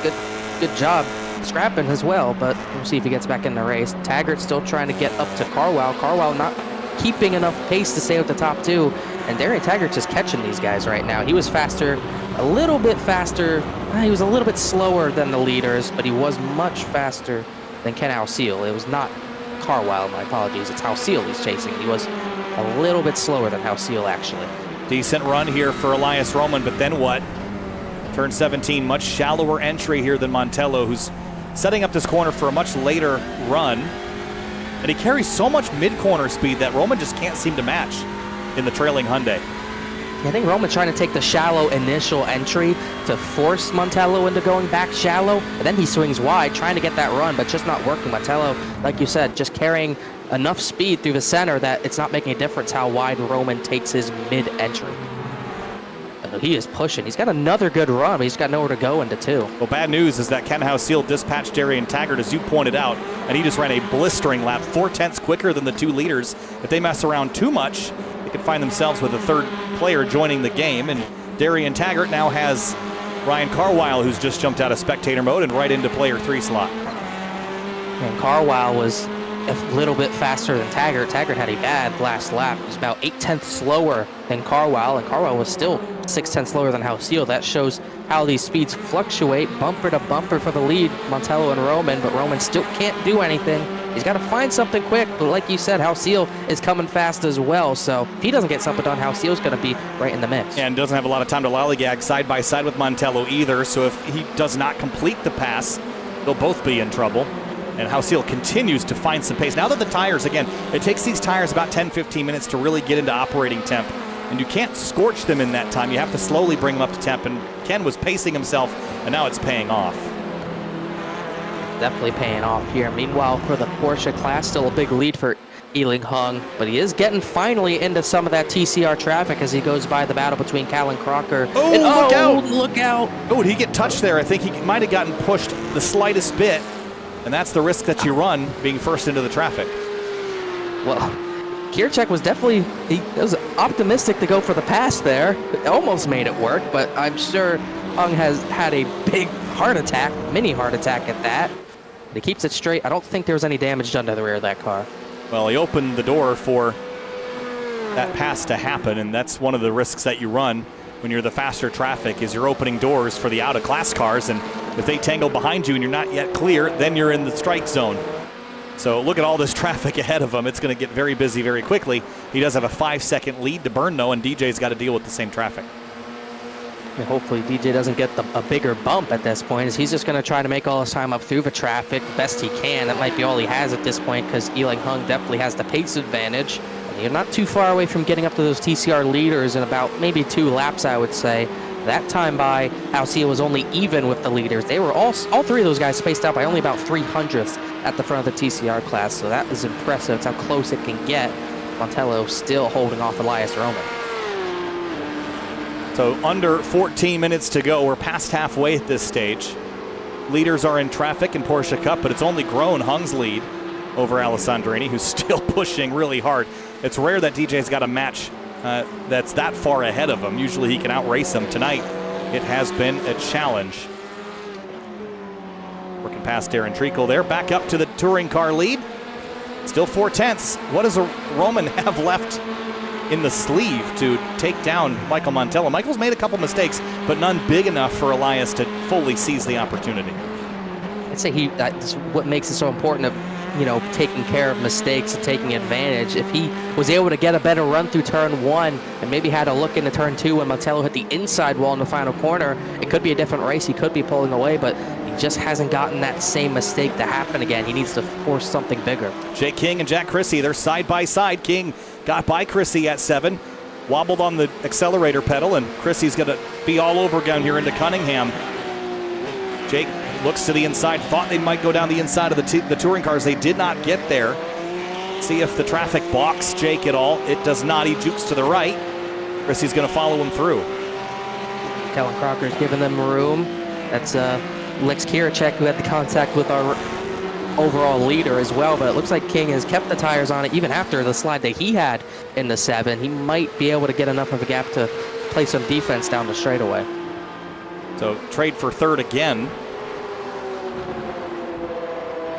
Speaker 2: good job scrapping as well. But we'll see if he gets back in the race. Taggart still trying to get up to Carwell. Carwell not keeping enough pace to stay with the top 2. And Darian Taggart's just catching these guys right now. He was faster, a little bit faster. He was a little bit slower than the leaders, but he was much faster than Ken Halseal. It was not Carwell, my apologies. It's Halseal he's chasing. He was a little bit slower than Halseal, actually.
Speaker 1: Decent run here for Elias Roman, but then what? Turn 17, much shallower entry here than Montello, who's setting up this corner for a much later run. And he carries so much mid-corner speed that Roman just can't seem to match in the trailing Hyundai.
Speaker 2: I think Roman's trying to take the shallow initial entry to force Montello into going back shallow, and then he swings wide, trying to get that run, but just not working. Montello, like you said, just carrying enough speed through the center that it's not making a difference how wide Roman takes his mid-entry. He is pushing. He's got another good run, but he's got nowhere to go into 2.
Speaker 1: Well, bad news is that Ken Halseal dispatched Darian Taggart, as you pointed out, and he just ran a blistering lap, 4/10 quicker than the 2 leaders. If they mess around too much, they could find themselves with a 3rd player joining the game, and Darian Taggart now has Ryan Carwile, who's just jumped out of spectator mode and right into player 3 slot.
Speaker 2: And Carwile was a little bit faster than Taggart. Taggart had a bad last lap. He was about 8/10 slower than Carwile, and Carwile was still 6/10 slower than Halseal. That shows how these speeds fluctuate, bumper to bumper for the lead, Montello and Roman, but Roman still can't do anything. He's got to find something quick, but like you said, Halseal is coming fast as well, so if he doesn't get something done, Halseal's going to be right in the mix.
Speaker 1: And doesn't have a lot of time to lollygag side by side with Montello either, so if he does not complete the pass, they'll both be in trouble. And Halseal continues to find some pace. Now that the tires, again, it takes these tires about 10-15 minutes to really get into operating temp. And you can't scorch them in that time. You have to slowly bring them up to temp. And Ken was pacing himself, and now it's paying off.
Speaker 2: Definitely paying off here. Meanwhile, for the Porsche class, still a big lead for Ealing Hung. But he is getting finally into some of that TCR traffic as he goes by the battle between Callan Crocker.
Speaker 1: Oh,
Speaker 2: and,
Speaker 1: look out!
Speaker 2: Look out!
Speaker 1: Oh, did he get touched there? I think he might have gotten pushed the slightest bit. And that's the risk that you run being first into the traffic.
Speaker 2: Well, Kirchek was definitely, he was optimistic to go for the pass there. Almost made it work, but I'm sure Hung has had a big heart attack, mini heart attack at that. But he keeps it straight. I don't think there was any damage done to the rear of that car.
Speaker 1: Well, he opened the door for that pass to happen, and that's one of the risks that you run when you're the faster traffic, is you're opening doors for the out-of-class cars, and if they tangle behind you and you're not yet clear, then you're in the strike zone. So look at all this traffic ahead of him. It's going to get very busy very quickly. He does have a 5-second lead to burn, though, and DJ's got to deal with the same traffic.
Speaker 2: And hopefully DJ doesn't get a bigger bump at this point, as he's just going to try to make all his time up through the traffic best he can. That might be all he has at this point, because Eling Hung definitely has the pace advantage. And you're not too far away from getting up to those TCR leaders in about maybe 2 laps, I would say. That time by Alcia was only even with the leaders. They were all 3 of those guys spaced out by only about 300ths at the front of the TCR class, so that is impressive. It's how close it can get. Montello still holding off Elias Roman.
Speaker 1: So under 14 minutes to go. We're past halfway at this stage. Leaders are in traffic in Porsche Cup, but it's only grown Hung's lead over Alessandrini, who's still pushing really hard. It's rare that DJ's got a match that's that far ahead of him. Usually he can outrace him. Tonight, it has been a challenge. Working past Darren Treacle there. Back up to the touring car lead. Still 4/10. What does Roman have left in the sleeve to take down Michael Montello? Michael's made a couple mistakes, but none big enough for Elias to fully seize the opportunity.
Speaker 2: I'd say that's what makes it so important to, taking care of mistakes and taking advantage. If he was able to get a better run through turn 1 and maybe had a look into turn 2 when Montello hit the inside wall in the final corner, it could be a different race. He could be pulling away, but he just hasn't gotten that same mistake to happen again. He needs to force something bigger.
Speaker 1: Jake King and Jack Chrissy, they're side by side. King got by Chrissy at 7, wobbled on the accelerator pedal, and Chrissy's going to be all over down here into Cunningham. Jake looks to the inside, thought they might go down the inside of the touring cars. They did not get there. See if the traffic blocks Jake at all. It does not. He jukes to the right. Chrissy's going to follow him through.
Speaker 2: Kellen Crocker's giving them room. That's Lex Kirchek, who had the contact with our overall leader as well, but it looks like King has kept the tires on it even after the slide that he had in the 7. He might be able to get enough of a gap to play some defense down the straightaway.
Speaker 1: So trade for third again.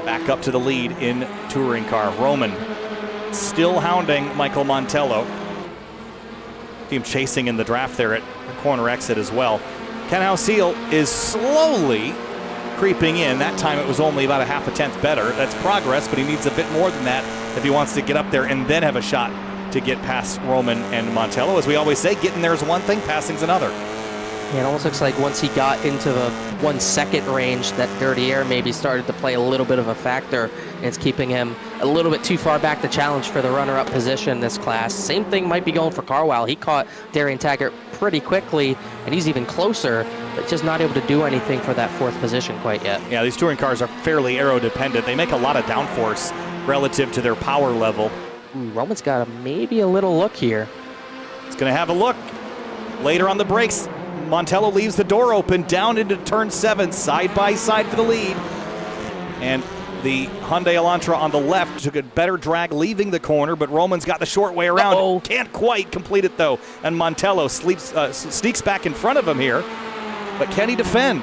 Speaker 1: Back up to the lead in touring car. Roman still hounding Michael Montello. Team chasing in the draft there at the corner exit as well. Ken Hausiel is slowly creeping in. That time it was only about a 0.5 better. That's progress, but he needs a bit more than that if he wants to get up there and then have a shot to get past Roman and Montello. As we always say, getting there is one thing, passing's another.
Speaker 2: Yeah, it almost looks like once he got into the 1 second range, that dirty air maybe started to play a little bit of a factor. And it's keeping him a little bit too far back to challenge for the runner-up position in this class. Same thing might be going for Carwile. He caught Darian Taggart pretty quickly, and he's even closer, but just not able to do anything for that 4th position quite yet.
Speaker 1: Yeah, these touring cars are fairly aero-dependent. They make a lot of downforce relative to their power level.
Speaker 2: Roman's got maybe a little look here.
Speaker 1: He's going to have a look. Later on the brakes, Montello leaves the door open down into turn 7, side by side for the lead. And the Hyundai Elantra on the left took a better drag leaving the corner, but Roman's got the short way around.
Speaker 2: Uh-oh.
Speaker 1: Can't quite complete it though. And Montello sneaks back in front of him here. But can he defend?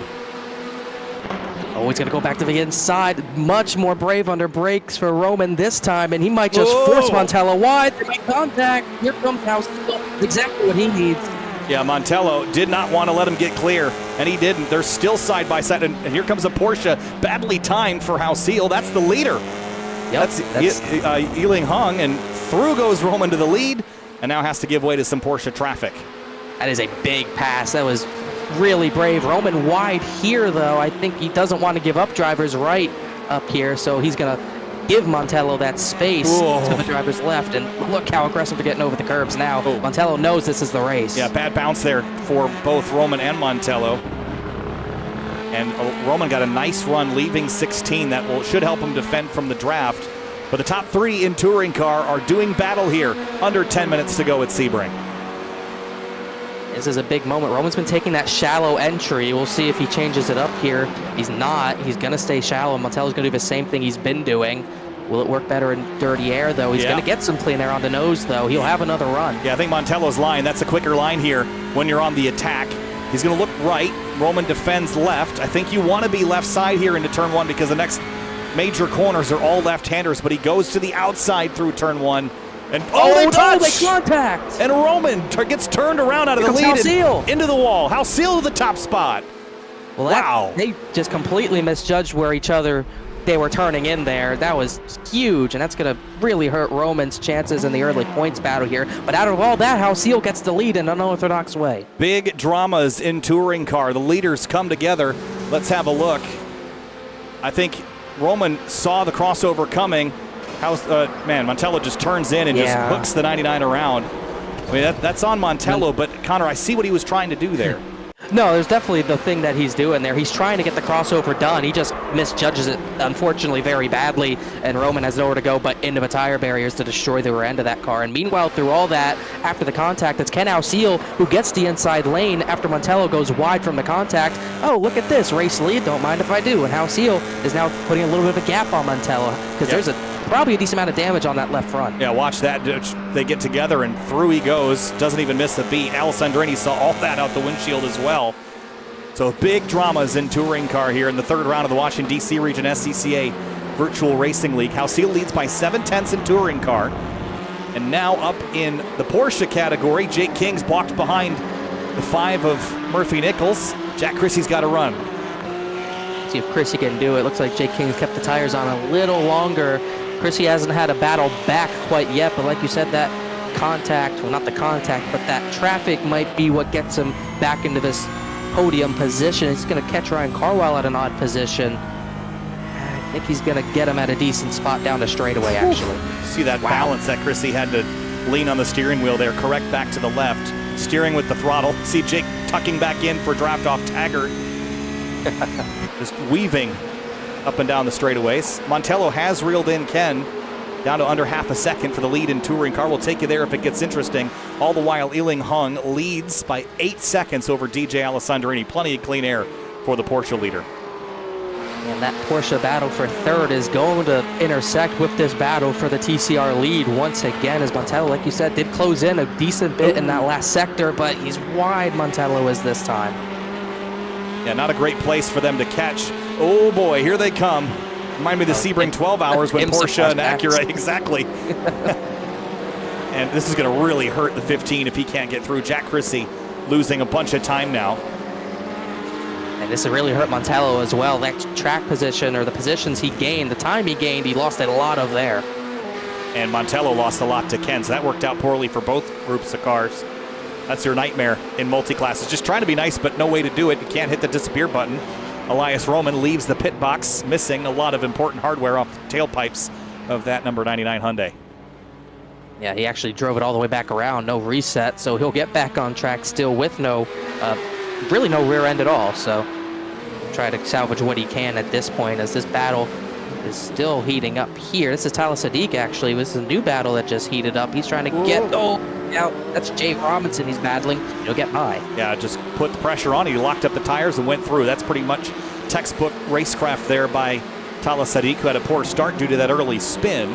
Speaker 2: Oh, he's going to go back to the inside. Much more brave under brakes for Roman this time, and he might just force Montello wide. They make contact. Here comes Hausiel. Exactly what he needs.
Speaker 1: Yeah, Montello did not want to let him get clear, and he didn't. They're still side by side, and here comes a Porsche, badly timed for Hausiel. That's the leader.
Speaker 2: Yep,
Speaker 1: That's Eling Hung, and through goes Roman to the lead, and now has to give way to some Porsche traffic.
Speaker 2: That is a big pass. That was really brave. Roman wide here, though. I think he doesn't want to give up drivers right up here, so he's going to give Montello that space to the driver's left, and look how aggressive they're getting over the curbs now. Montello knows this is the race.
Speaker 1: Yeah, bad bounce there for both Roman and Montello. And Roman got a nice run leaving 16 that should help him defend from the draft. But the top 3 in touring car are doing battle here. Under 10 minutes to go at Sebring.
Speaker 2: This is a big moment. Roman's been taking that shallow entry. We'll see if he changes it up here. He's not. He's going to stay shallow. Montello's going to do the same thing he's been doing. Will it work better in dirty air, though? He's going to get some clean air on the nose, though. He'll have another run.
Speaker 1: Yeah, I think Montello's line, that's a quicker line here when you're on the attack. He's going to look right. Roman defends left. I think you want to be left side here into turn one because the next major corners are all left-handers, but he goes to the outside through turn one. And they touch!
Speaker 2: They contact!
Speaker 1: And Roman gets turned around out of the lead and into the wall. Halcyon to the top spot.
Speaker 2: Well, wow. They just completely misjudged where they were turning in there. That was huge, and that's going to really hurt Roman's chances in the early points battle here. But out of all that, Halcyon gets the lead in an unorthodox way.
Speaker 1: Big dramas in touring car. The leaders come together. Let's have a look. I think Roman saw the crossover coming. Montello just turns in and just hooks the 99 around. I mean, that's on Montello, but Connor, I see what he was trying to do there.
Speaker 2: No, there's definitely the thing that he's doing there. He's trying to get the crossover done. He just misjudges it, unfortunately, very badly, and Roman has nowhere to go but into the tire barriers to destroy the rear end of that car. And meanwhile, through all that, after the contact, it's Ken Halcyon who gets the inside lane after Montello goes wide from the contact. Oh, look at this. Race lead, don't mind if I do. And Halcyon is now putting a little bit of a gap on Montello because there's probably a decent amount of damage on that left front.
Speaker 1: Yeah, watch that. They get together and through he goes. Doesn't even miss a beat. Alessandrini saw all that out the windshield as well. So big dramas in touring car here in the third round of the Washington, D.C. region SCCA Virtual Racing League. Halcyon leads by 7/10 in touring car. And now up in the Porsche category, Jake King's blocked behind the 5 of Murphy Nichols. Jack Chrissie's got to run.
Speaker 2: See if Chrissy can do it. Looks like Jake King's kept the tires on a little longer. Chrissy hasn't had a battle back quite yet, but like you said, that contact, well, not the contact, but that traffic might be what gets him back into this podium position. He's going to catch Ryan Carwile at an odd position. I think he's going to get him at a decent spot down the straightaway, actually.
Speaker 1: See that balance that Chrissy had to lean on the steering wheel there, correct back to the left, steering with the throttle. See Jake tucking back in for draft off Taggart. Just weaving up and down the straightaways. Montello has reeled in Ken down to under half a second for the lead in touring car. We'll take you there if it gets interesting. All the while, Ealing Hung leads by 8 seconds over DJ Alessandrini. Plenty of clean air for the Porsche leader.
Speaker 2: And that Porsche battle for third is going to intersect with this battle for the TCR lead once again, as Montello, like you said, did close in a decent bit in that last sector, but he's wide, Montello is this time.
Speaker 1: Yeah, not a great place for them to catch. Oh boy, here they come. Remind me of the Sebring 12 hours when Porsche and Acura, exactly. And this is going to really hurt the 15 if he can't get through. Jack Chrissy losing a bunch of time now.
Speaker 2: And this will really hurt Montello as well. That track position, or the positions he gained, the time he gained, he lost a lot of there.
Speaker 1: And Montello lost a lot to Ken, so that worked out poorly for both groups of cars. That's your nightmare in multi-classes. Just trying to be nice, but no way to do it. You can't hit the disappear button. Elias Roman leaves the pit box, missing a lot of important hardware off the tailpipes of that number 99 Hyundai.
Speaker 2: Yeah, he actually drove it all the way back around, no reset, so he'll get back on track still with really no rear end at all. So try to salvage what he can at this point, as this battle is still heating up here. This is Tyler Sadiq, actually. This is a new battle that just heated up. He's trying to get out. That's Jay Robinson he's battling. He'll get by.
Speaker 1: Yeah, just put the pressure on. He locked up the tires and went through. That's pretty much textbook racecraft there by Tyler Sadiq, who had a poor start due to that early spin.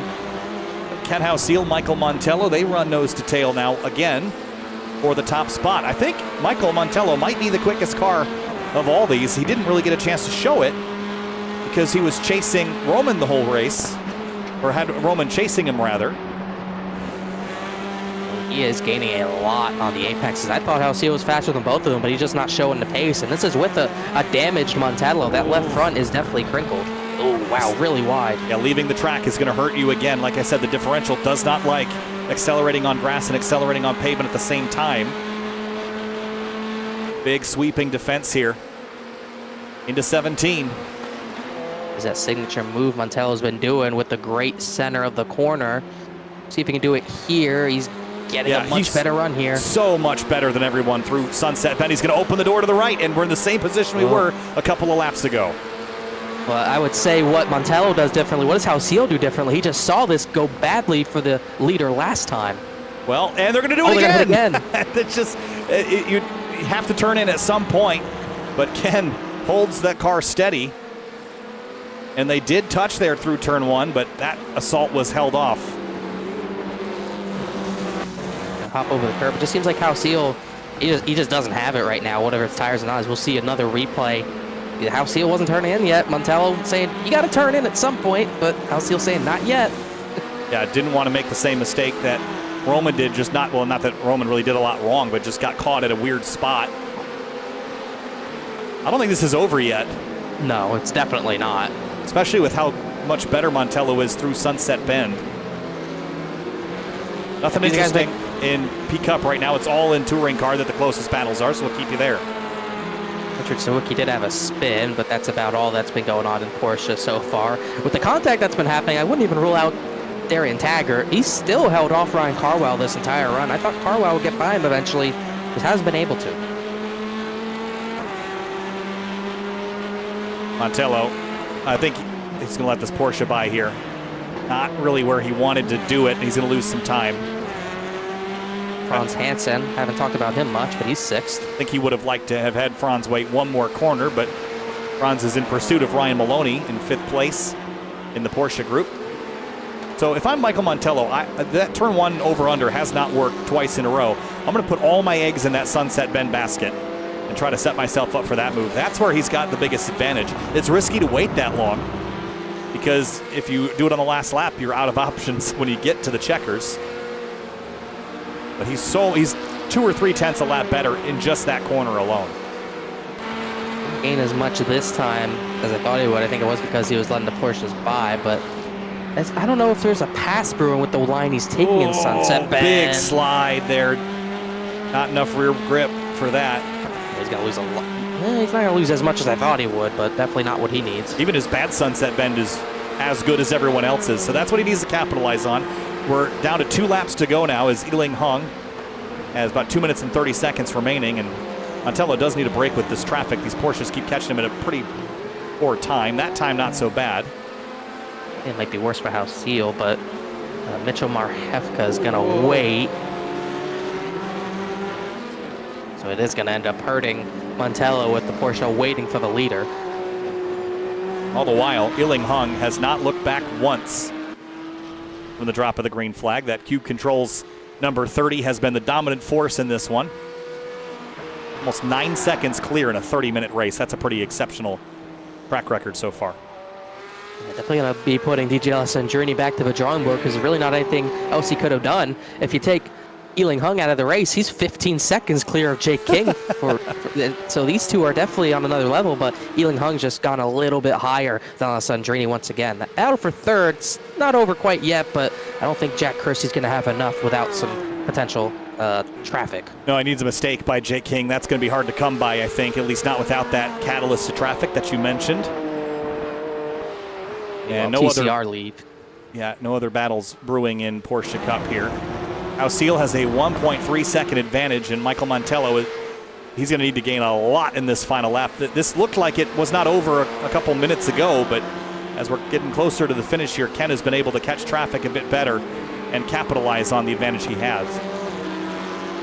Speaker 1: Ken Halcyon, Michael Montello, they run nose to tail now again for the top spot. I think Michael Montello might be the quickest car of all these. He didn't really get a chance to show it because he was chasing Roman the whole race, or had Roman chasing him rather.
Speaker 2: He is gaining a lot on the apexes. I thought Halcyon was faster than both of them, but he's just not showing the pace. And this is with a damaged Montello. That left front is definitely crinkled. Oh, wow, really wide. Yeah,
Speaker 1: leaving the track is going to hurt you again. Like I said, the differential does not like accelerating on grass and accelerating on pavement at the same time. Big sweeping defense here into 17.
Speaker 2: Is that signature move Montello's been doing with the great center of the corner. See if he can do it here. He's getting a much better run here. So much better than everyone through Sunset Bend. He's going to open the door to the right, and we're in the same position we were a couple of laps ago. Well, I would say what Montello does differently. What does Halcyon do differently? He just saw this go badly for the leader last time.
Speaker 1: Well, and they're going to do it again. It's just You have to turn in at some point, but Ken holds that car steady. And they did touch there through turn 1, but that assault was held off.
Speaker 2: Hop over the curb. It just seems like Halcyon, he just doesn't have it right now, whatever his tires and eyes. We'll see another replay. Halcyon wasn't turning in yet. Montello saying, you got to turn in at some point, but Halcyon saying, not yet.
Speaker 1: Yeah, didn't want to make the same mistake that Roman did, just not that Roman really did a lot wrong, but just got caught at a weird spot. I don't think this is over yet.
Speaker 2: No, it's definitely not.
Speaker 1: Especially with how much better Montello is through Sunset Bend. Nothing interesting in P Cup right now. It's all in touring car that the closest battles are, so we'll keep you there.
Speaker 2: Richard Sawicki did have a spin, but that's about all that's been going on in Porsche so far. With the contact that's been happening, I wouldn't even rule out Darian Taggart. He's still held off Ryan Carwell this entire run. I thought Carwell would get by him eventually, but hasn't been able to.
Speaker 1: Montello, I think he's going to let this Porsche by here. Not really where he wanted to do it, and he's going to lose some time.
Speaker 2: Franz Hansen, haven't talked about him much, but he's 6th.
Speaker 1: I think he would have liked to have had Franz wait one more corner, but Franz is in pursuit of Ryan Maloney in 5th place in the Porsche group. So if I'm Michael Montello, that turn 1 over-under has not worked twice in a row. I'm going to put all my eggs in that Sunset Bend basket and try to set myself up for that move. That's where he's got the biggest advantage. It's risky to wait that long because if you do it on the last lap, you're out of options when you get to the checkers. But he's 2 or 3 tenths a lap better in just that corner alone.
Speaker 2: Gain as much this time as I thought he would. I think it was because he was letting the Porsches by, but I don't know if there's a pass brewing with the line he's taking in Sunset Bend.
Speaker 1: Big slide there. Not enough rear grip for that.
Speaker 2: He's going to lose a lot. He's not going to lose as much as I thought he would, but definitely not what he needs.
Speaker 1: Even his bad Sunset Bend is as good as everyone else's, so that's what he needs to capitalize on. We're down to 2 laps to go now as Yiling Hung has about 2 minutes and 30 seconds remaining, and Montello does need a break with this traffic. These Porsches keep catching him at a pretty poor time. That time not so bad.
Speaker 2: It might be worse for Halcyon, but Mitchell Marhefka is going to wait. So it is going to end up hurting Montello with the Porsche waiting for the leader.
Speaker 1: All the while, Yiling Hung has not looked back once from the drop of the green flag. That Cube Controls number 30 has been the dominant force in this one. Almost 9 seconds clear in a 30-minute race. That's a pretty exceptional track record so far.
Speaker 2: Yeah, definitely going to be putting DJLS and Journey back to the drawing board because there's really not anything else he could have done. If you take Yiling Hung out of the race, he's 15 seconds clear of Jake King. So these two are definitely on another level, but Yiling Hung's just gone a little bit higher than Alessandrini once again. The battle for third, it's not over quite yet, but I don't think Jack Kersey's going to have enough without some potential traffic.
Speaker 1: No, he needs a mistake by Jake King. That's going to be hard to come by, I think, at least not without that catalyst to traffic that you mentioned. And
Speaker 2: no TCR lead.
Speaker 1: Yeah, no other battles brewing in Porsche Cup here. Halcyon has a 1.3 second advantage, and Michael Montello, he's going to need to gain a lot in this final lap. This looked like it was not over a couple minutes ago, but as we're getting closer to the finish here, Ken has been able to catch traffic a bit better and capitalize on the advantage he has.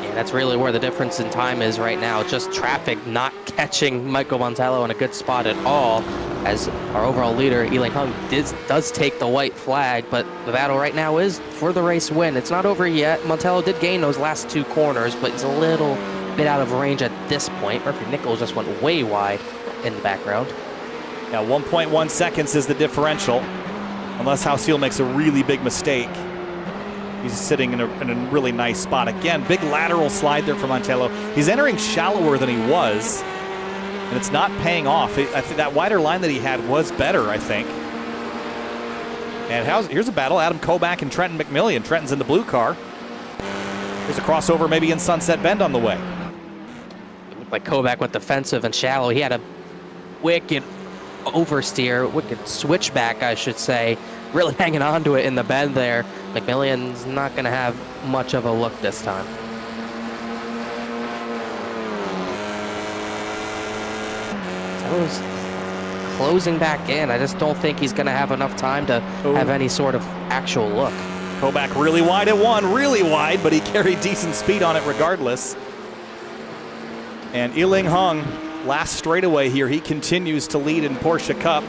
Speaker 2: Yeah, that's really where the difference in time is right now. Just traffic not catching Michael Montello in a good spot at all, as our overall leader, Yiling Hung, does take the white flag, but the battle right now is for the race win. It's not over yet. Montello did gain those last 2 corners, but he's a little bit out of range at this point. Murphy Nichols just went way wide in the background.
Speaker 1: Now 1.1 seconds is the differential, unless Halcyon makes a really big mistake. He's sitting in a really nice spot. Again, big lateral slide there for Montello. He's entering shallower than he was, and it's not paying off. I think that wider line that he had was better, I think. And here's a battle. Adam Kobach and Trenton McMillian. Trenton's in the blue car. There's a crossover maybe in Sunset Bend on the way.
Speaker 2: Like Kobach went defensive and shallow. He had a wicked oversteer, wicked switchback, I should say. Really hanging on to it in the bend there. McMillian's not going to have much of a look this time. So closing back in. I just don't think he's going to have enough time to have any sort of actual look.
Speaker 1: Kobach really wide at 1, really wide, but he carried decent speed on it regardless. And Iling Hung, last straightaway here, he continues to lead in Porsche Cup.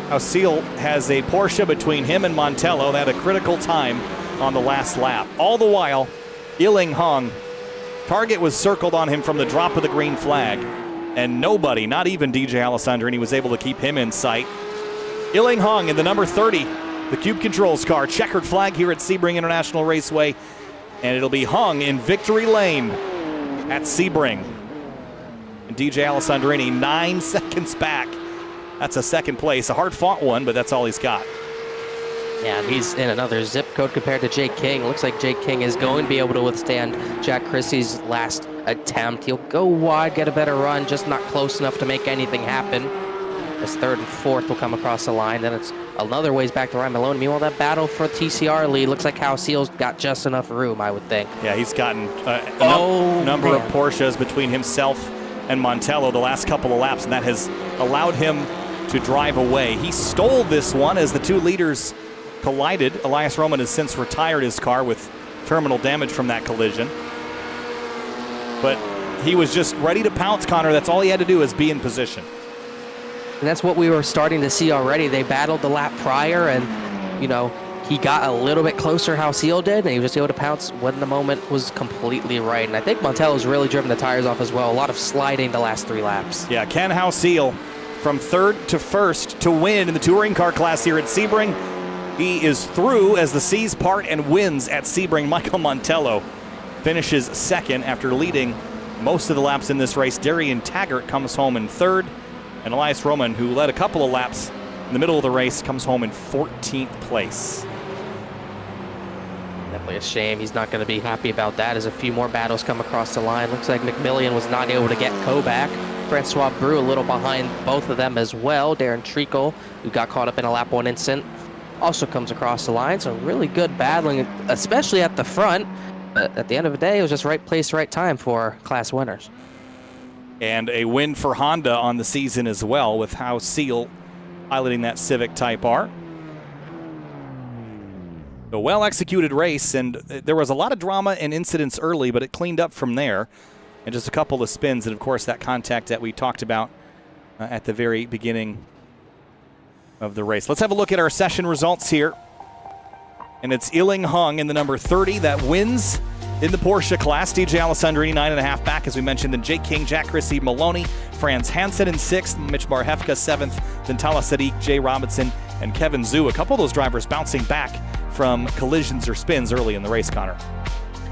Speaker 1: Hausil has a Porsche between him and Montello. They had a critical time on the last lap. All the while, Iling Hung, target was circled on him from the drop of the green flag, and nobody, not even DJ Alessandrini, was able to keep him in sight. Iling Hung in the number 30, the Cube Controls car, checkered flag here at Sebring International Raceway, and it'll be Hung in victory lane at Sebring. And DJ Alessandrini 9 seconds back. That's a second place, a hard-fought one, but that's all he's got.
Speaker 2: Yeah, and he's in another zip code compared to Jake King. Looks like Jake King is going to be able to withstand Jack Christie's last attempt. He'll go wide, get a better run, just not close enough to make anything happen. His third and fourth will come across the line. Then it's another ways back to Ryan Maloney. Meanwhile, that battle for TCR lead looks like Hausil's got just enough room, I would think.
Speaker 1: Yeah, he's gotten a number of Porsches between himself and Montello the last couple of laps, and that has allowed him to drive away. He stole this one as the two leaders collided. Elias Roman has since retired his car with terminal damage from that collision. But he was just ready to pounce, Connor. That's all he had to do is be in position.
Speaker 2: And that's what we were starting to see already. They battled the lap prior, and, you know, he got a little bit closer, Hausil did, and he was just able to pounce when the moment was completely right. And I think Montello's really driven the tires off as well. A lot of sliding the last 3 laps.
Speaker 1: Yeah, Ken Hausil from third to first to win in the touring car class here at Sebring. He is through as the seas part and wins at Sebring. Michael Montello finishes second after leading most of the laps in this race. Darian Taggart comes home in third. And Elias Roman, who led a couple of laps in the middle of the race, comes home in 14th place.
Speaker 2: Definitely a shame. He's not going to be happy about that as a few more battles come across the line. Looks like McMillian was not able to get Koback. Francois Brou a little behind both of them as well. Darren Treacle, who got caught up in a lap 1 incident, also comes across the line. So really good battling, especially at the front. But at the end of the day, it was just right place, right time for class winners.
Speaker 1: And a win for Honda on the season as well, with Hausil piloting that Civic Type R. A well-executed race, and there was a lot of drama and incidents early, but it cleaned up from there. And just a couple of spins, and of course that contact that we talked about at the very beginning of the race. Let's have a look at our session results here. And it's Iling Hung in the number 30 that wins in the Porsche class. DJ Alessandrini 9.5 back, as we mentioned. Then Jake King, Jack Christie, Maloney, Franz Hansen in 6th, Mitch Barhefka 7th, then Tala Sadiq, Jay Robinson, and Kevin Zhu. A couple of those drivers bouncing back from collisions or spins early in the race, Connor.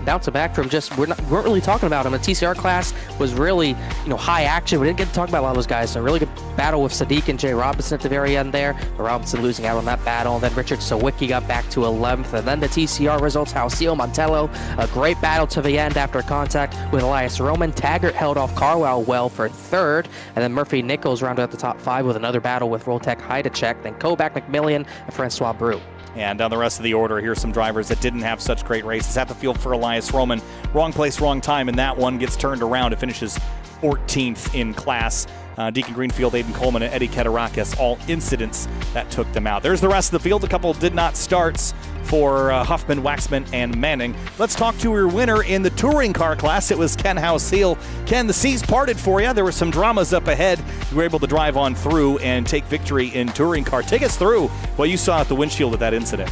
Speaker 2: Bouncing back from just, we weren't really talking about him. The TCR class was really, high action. We didn't get to talk about a lot of those guys. So a really good battle with Sadiq and Jay Robinson at the very end there. But Robinson losing out on that battle. And then Richard Sawicki got back to 11th. And then the TCR results, Hausil, Montello, a great battle to the end after contact with Elias Roman. Taggart held off Carwell well for 3rd. And then Murphy Nichols rounded out the top 5 with another battle with Roltek Heidechek. Then Koback, McMillian, and Francois Brou. And
Speaker 1: down the rest of the order, here's some drivers that didn't have such great races. At the field for Elias Roman. Wrong place, wrong time, and that one gets turned around. It finishes 14th in class. Deacon Greenfield, Aiden Coleman, and Eddie Ketarakis, all incidents that took them out. There's the rest of the field. A couple did not starts for Huffman, Waxman, and Manning. Let's talk to your winner in the touring car class. It was Ken Hausil. Ken, the seas parted for you. There were some dramas up ahead. You were able to drive on through and take victory in touring car. Take us through what you saw at the windshield of that incident.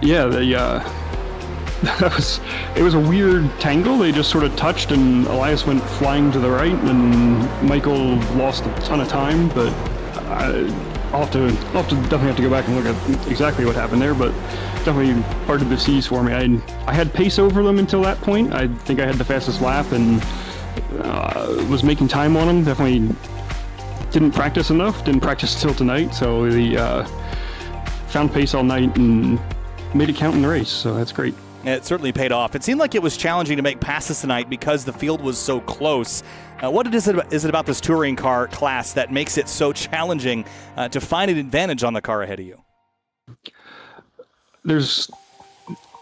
Speaker 3: Yeah, it was a weird tangle. They just sort of touched, and Elias went flying to the right, and Michael lost a ton of time. But I'll definitely have to go back and look at exactly what happened there. But definitely parted the seas for me. I had pace over them until that point. I think I had the fastest lap and was making time on them. Definitely didn't practice enough. Didn't practice till tonight. So found pace all night and made it count in the race. So that's great.
Speaker 1: It certainly paid off. It seemed like it was challenging to make passes tonight because the field was so close. What is it about this touring car class that makes it so challenging to find an advantage on the car ahead of you?
Speaker 3: There's,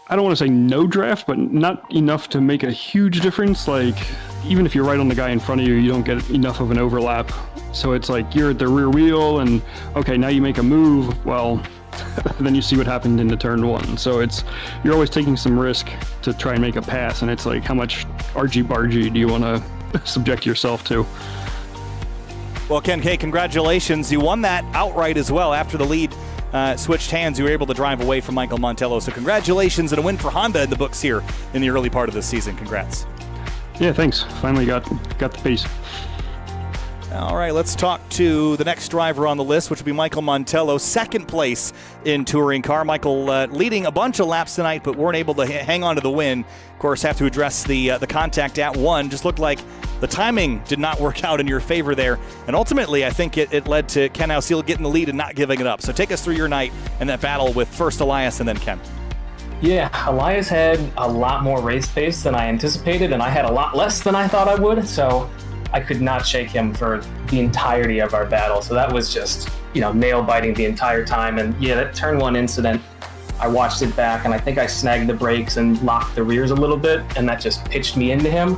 Speaker 3: I don't want to say no draft, but not enough to make a huge difference. Like, even if you're right on the guy in front of you, you don't get enough of an overlap. So it's like you're at the rear wheel and, okay, now you make a move. Well, then you see what happened into turn 1. So you're always taking some risk to try and make a pass, and it's like, how much argy-bargy do you want to subject yourself to.
Speaker 1: Well, Ken K, congratulations. You won that outright as well. After the lead switched hands, you were able to drive away from Michael Montello. So congratulations, and a win for Honda in the books here in the early part of the season. Congrats.
Speaker 3: Yeah, thanks. Finally got the pace.
Speaker 1: All right, let's talk to the next driver on the list, which will be Michael Montello, second place in touring car. Michael leading a bunch of laps tonight, but weren't able to hang on to the win. Of course, have to address the contact at one. Just looked like the timing did not work out in your favor there. And ultimately, I think it led to Ken Ausil getting the lead and not giving it up. So take us through your night and that battle with first Elias and then Ken.
Speaker 4: Yeah, Elias had a lot more race pace than I anticipated, and I had a lot less than I thought I would. So I could not shake him for the entirety of our battle. So that was just, nail biting the entire time. And yeah, that turn one incident, I watched it back and I think I snagged the brakes and locked the rears a little bit, and that just pitched me into him.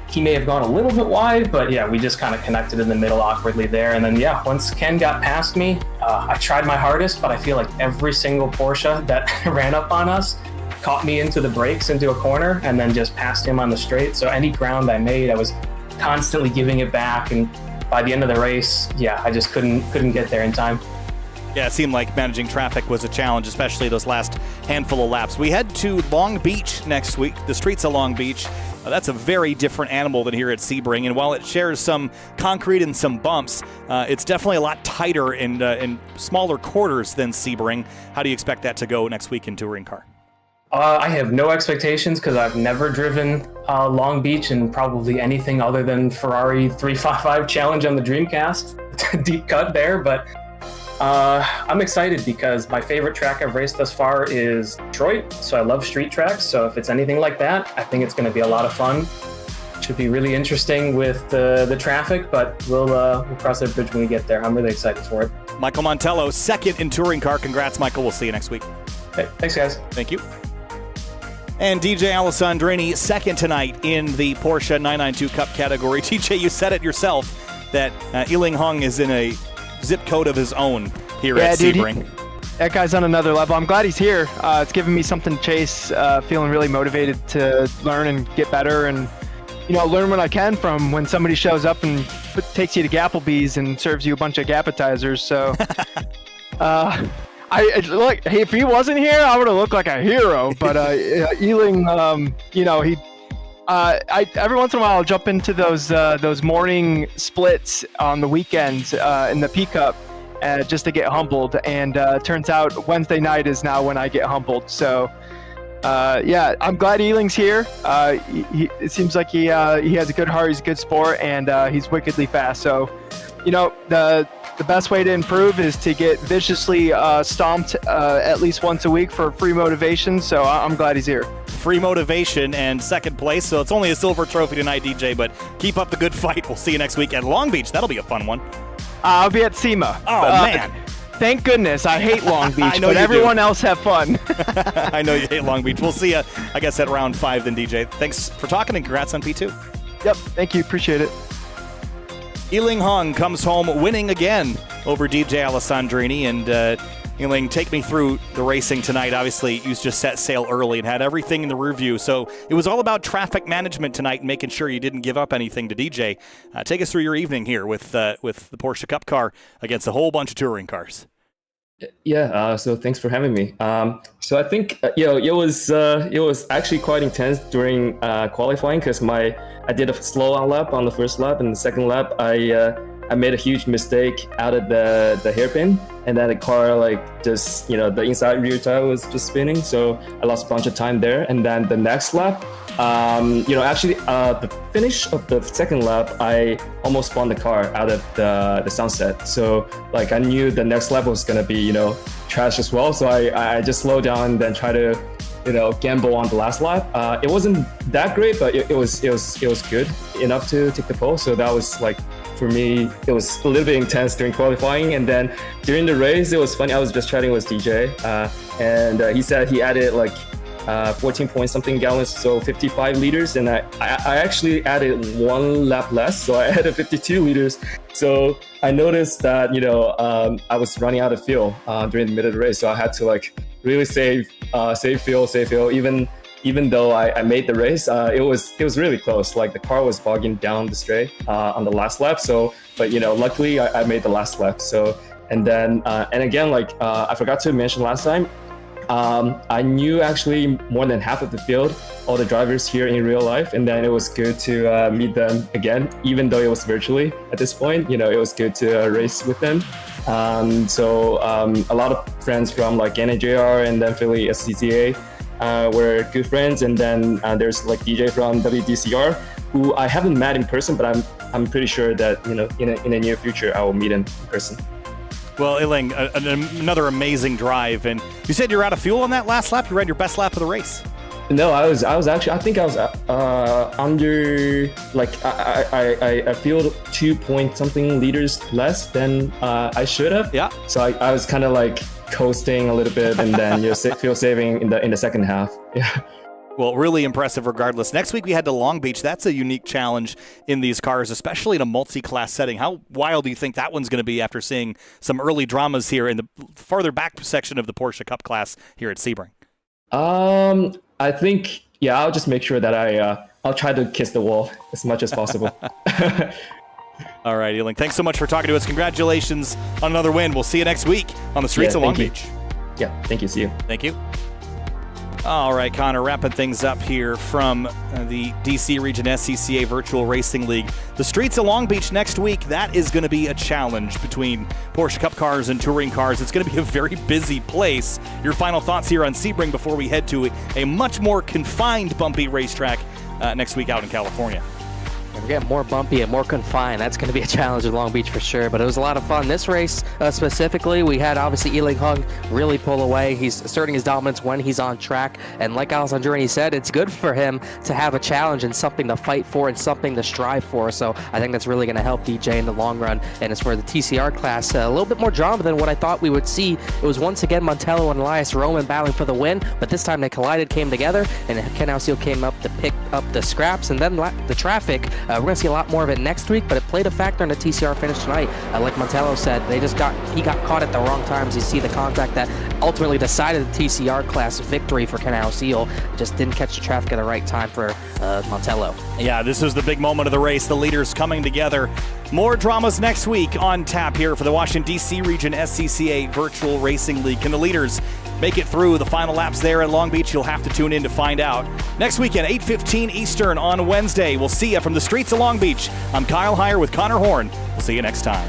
Speaker 4: He may have gone a little bit wide, but yeah, we just kind of connected in the middle awkwardly there. And then yeah, once Ken got past me, I tried my hardest, but I feel like every single Porsche that ran up on us caught me into the brakes into a corner and then just passed him on the straight. So any ground I made, I was constantly giving it back, and by the end of the race, yeah, I just couldn't get there in time.
Speaker 1: Yeah, it seemed like managing traffic was a challenge, especially those last handful of laps. We head to Long Beach next week, the streets of Long Beach. That's a very different animal than here at Sebring, and while it shares some concrete and some bumps, it's definitely a lot tighter and smaller quarters than Sebring. How do you expect that to go next week in touring car?
Speaker 4: I have no expectations because I've never driven Long Beach in probably anything other than Ferrari 355 Challenge on the Dreamcast. Deep cut there, but I'm excited because my favorite track I've raced thus far is Detroit, so I love street tracks. So if it's anything like that, I think it's going to be a lot of fun. Should be really interesting with the traffic, but we'll cross that bridge when we get there. I'm really excited for it.
Speaker 1: Michael Montello, second in touring car. Congrats, Michael. We'll see you next week.
Speaker 4: Okay, thanks, guys.
Speaker 1: Thank you. And DJ Alessandrini, second tonight in the Porsche 992 Cup category. TJ, you said it yourself that Iling Hung is in a zip code of his own here at Sebring.
Speaker 5: That guy's on another level. I'm glad he's here. It's given me something to chase, feeling really motivated to learn and get better and, learn what I can from when somebody shows up and takes you to Gapplebee's and serves you a bunch of appetizers. So, look, if he wasn't here, I would have looked like a hero. But Ealing, he, every once in a while I'll jump into those morning splits on the weekends in the P Cup just to get humbled. And turns out Wednesday night is now when I get humbled. So yeah, I'm glad Ealing's here. It seems like he has a good heart. He's a good sport, and he's wickedly fast. So, the best way to improve is to get viciously stomped at least once a week for free motivation. So I'm glad he's here.
Speaker 1: Free motivation and second place. So it's only a silver trophy tonight, DJ, but keep up the good fight. We'll see you next week at Long Beach. That'll be a fun one.
Speaker 5: I'll be at SEMA.
Speaker 1: Oh, man.
Speaker 5: Thank goodness. I hate Long Beach, but
Speaker 1: everyone
Speaker 5: else have fun.
Speaker 1: I know you hate Long Beach. We'll see you, I guess, at round 5 then, DJ. Thanks for talking and congrats on P2.
Speaker 5: Yep. Thank you. Appreciate it.
Speaker 1: Iling Hung comes home winning again over DJ Alessandrini. And Iling, take me through the racing tonight. Obviously, you just set sail early and had everything in the rear view. So it was all about traffic management tonight and making sure you didn't give up anything to DJ. Take us through your evening here with the Porsche Cup car against a whole bunch of touring cars.
Speaker 6: Yeah, so thanks for having me. So I think it was actually quite intense during qualifying because I did a slow on lap on the first lap, and the second lap I made a huge mistake out of the hairpin, and then the car just the inside rear tire was just spinning, so I lost a bunch of time there. And then the next lap, the finish of the second lap, I almost spun the car out of the sunset. So I knew the next lap was gonna be trash as well. So I just slowed down and then try to gamble on the last lap. It wasn't that great, but it was good enough to take the pole. So that was for me, it was a little bit intense during qualifying. And then during the race, it was funny. I was just chatting with DJ, and he said he added 14 point something gallons, so 55 liters. And I actually added one lap less, so I added 52 liters. So I noticed that, I was running out of fuel during the middle of the race. So I had to really save fuel. Even even though I made the race, it was really close. Like the car was bogging down the straight on the last lap. So, but luckily I made the last lap. So, and then and again, like I forgot to mention last time, I knew actually more than half of the field, all the drivers here in real life, and then it was good to meet them again, even though it was virtually at this point. It was good to race with them. So a lot of friends from like NAJR and then Philly SCCA were good friends, and then there's like DJ from WDCR, who I haven't met in person, but I'm pretty sure that in the near future I will meet him in person.
Speaker 1: Well, Iling, another amazing drive, and you said you're out of fuel on that last lap. You ran your best lap of the race.
Speaker 6: No, I was actually, I think I was under, like I fueled 2 point something liters less than I should have.
Speaker 1: Yeah.
Speaker 6: So I was kind of like coasting a little bit, and then fuel saving in the second half. Yeah.
Speaker 1: Well, really impressive regardless. Next week we head to Long Beach. That's a unique challenge in these cars, especially in a multi-class setting. How wild do you think that one's going to be after seeing some early dramas here in the farther back section of the Porsche Cup class here at Sebring?
Speaker 6: I think, I'll just make sure that I'll try to kiss the wall as much as possible.
Speaker 1: All right, Iling. Thanks so much for talking to us. Congratulations on another win. We'll see you next week on the streets of Long Beach.
Speaker 6: Yeah, thank you. See you.
Speaker 1: Thank you. All right, Connor, wrapping things up here from the DC Region SCCA Virtual Racing League. The streets of Long Beach next week, that is going to be a challenge between Porsche Cup cars and touring cars. It's going to be a very busy place. Your final thoughts here on Sebring before we head to a much more confined, bumpy racetrack next week out in California.
Speaker 2: We're getting more bumpy and more confined. That's going to be a challenge in Long Beach for sure, but it was a lot of fun. This race specifically, we had obviously Iling Hung really pull away. He's asserting his dominance when he's on track, and like Alessandrini said, it's good for him to have a challenge and something to fight for and something to strive for, so I think that's really going to help DJ in the long run. And as for the TCR class, a little bit more drama than what I thought we would see. It was once again Montello and Elias Roman battling for the win, but this time they collided, came together, and Ken Alcil came up to pick up the scraps, and then the traffic. We're going to see a lot more of it next week, but it played a factor in the TCR finish tonight. Like Montello said, he got caught at the wrong times. You see the contact that ultimately decided the TCR class victory for Ken Alcil. Just didn't catch the traffic at the right time for Montello.
Speaker 1: Yeah, this was the big moment of the race. The leaders coming together. More dramas next week on tap here for the Washington, D.C. Region SCCA Virtual Racing League. Can the leaders make it through the final laps there in Long Beach? You'll have to tune in to find out. Next weekend, 8:15 Eastern on Wednesday. We'll see you from the streets of Long Beach. I'm Kyle Heyer with Connor Horn. We'll see you next time.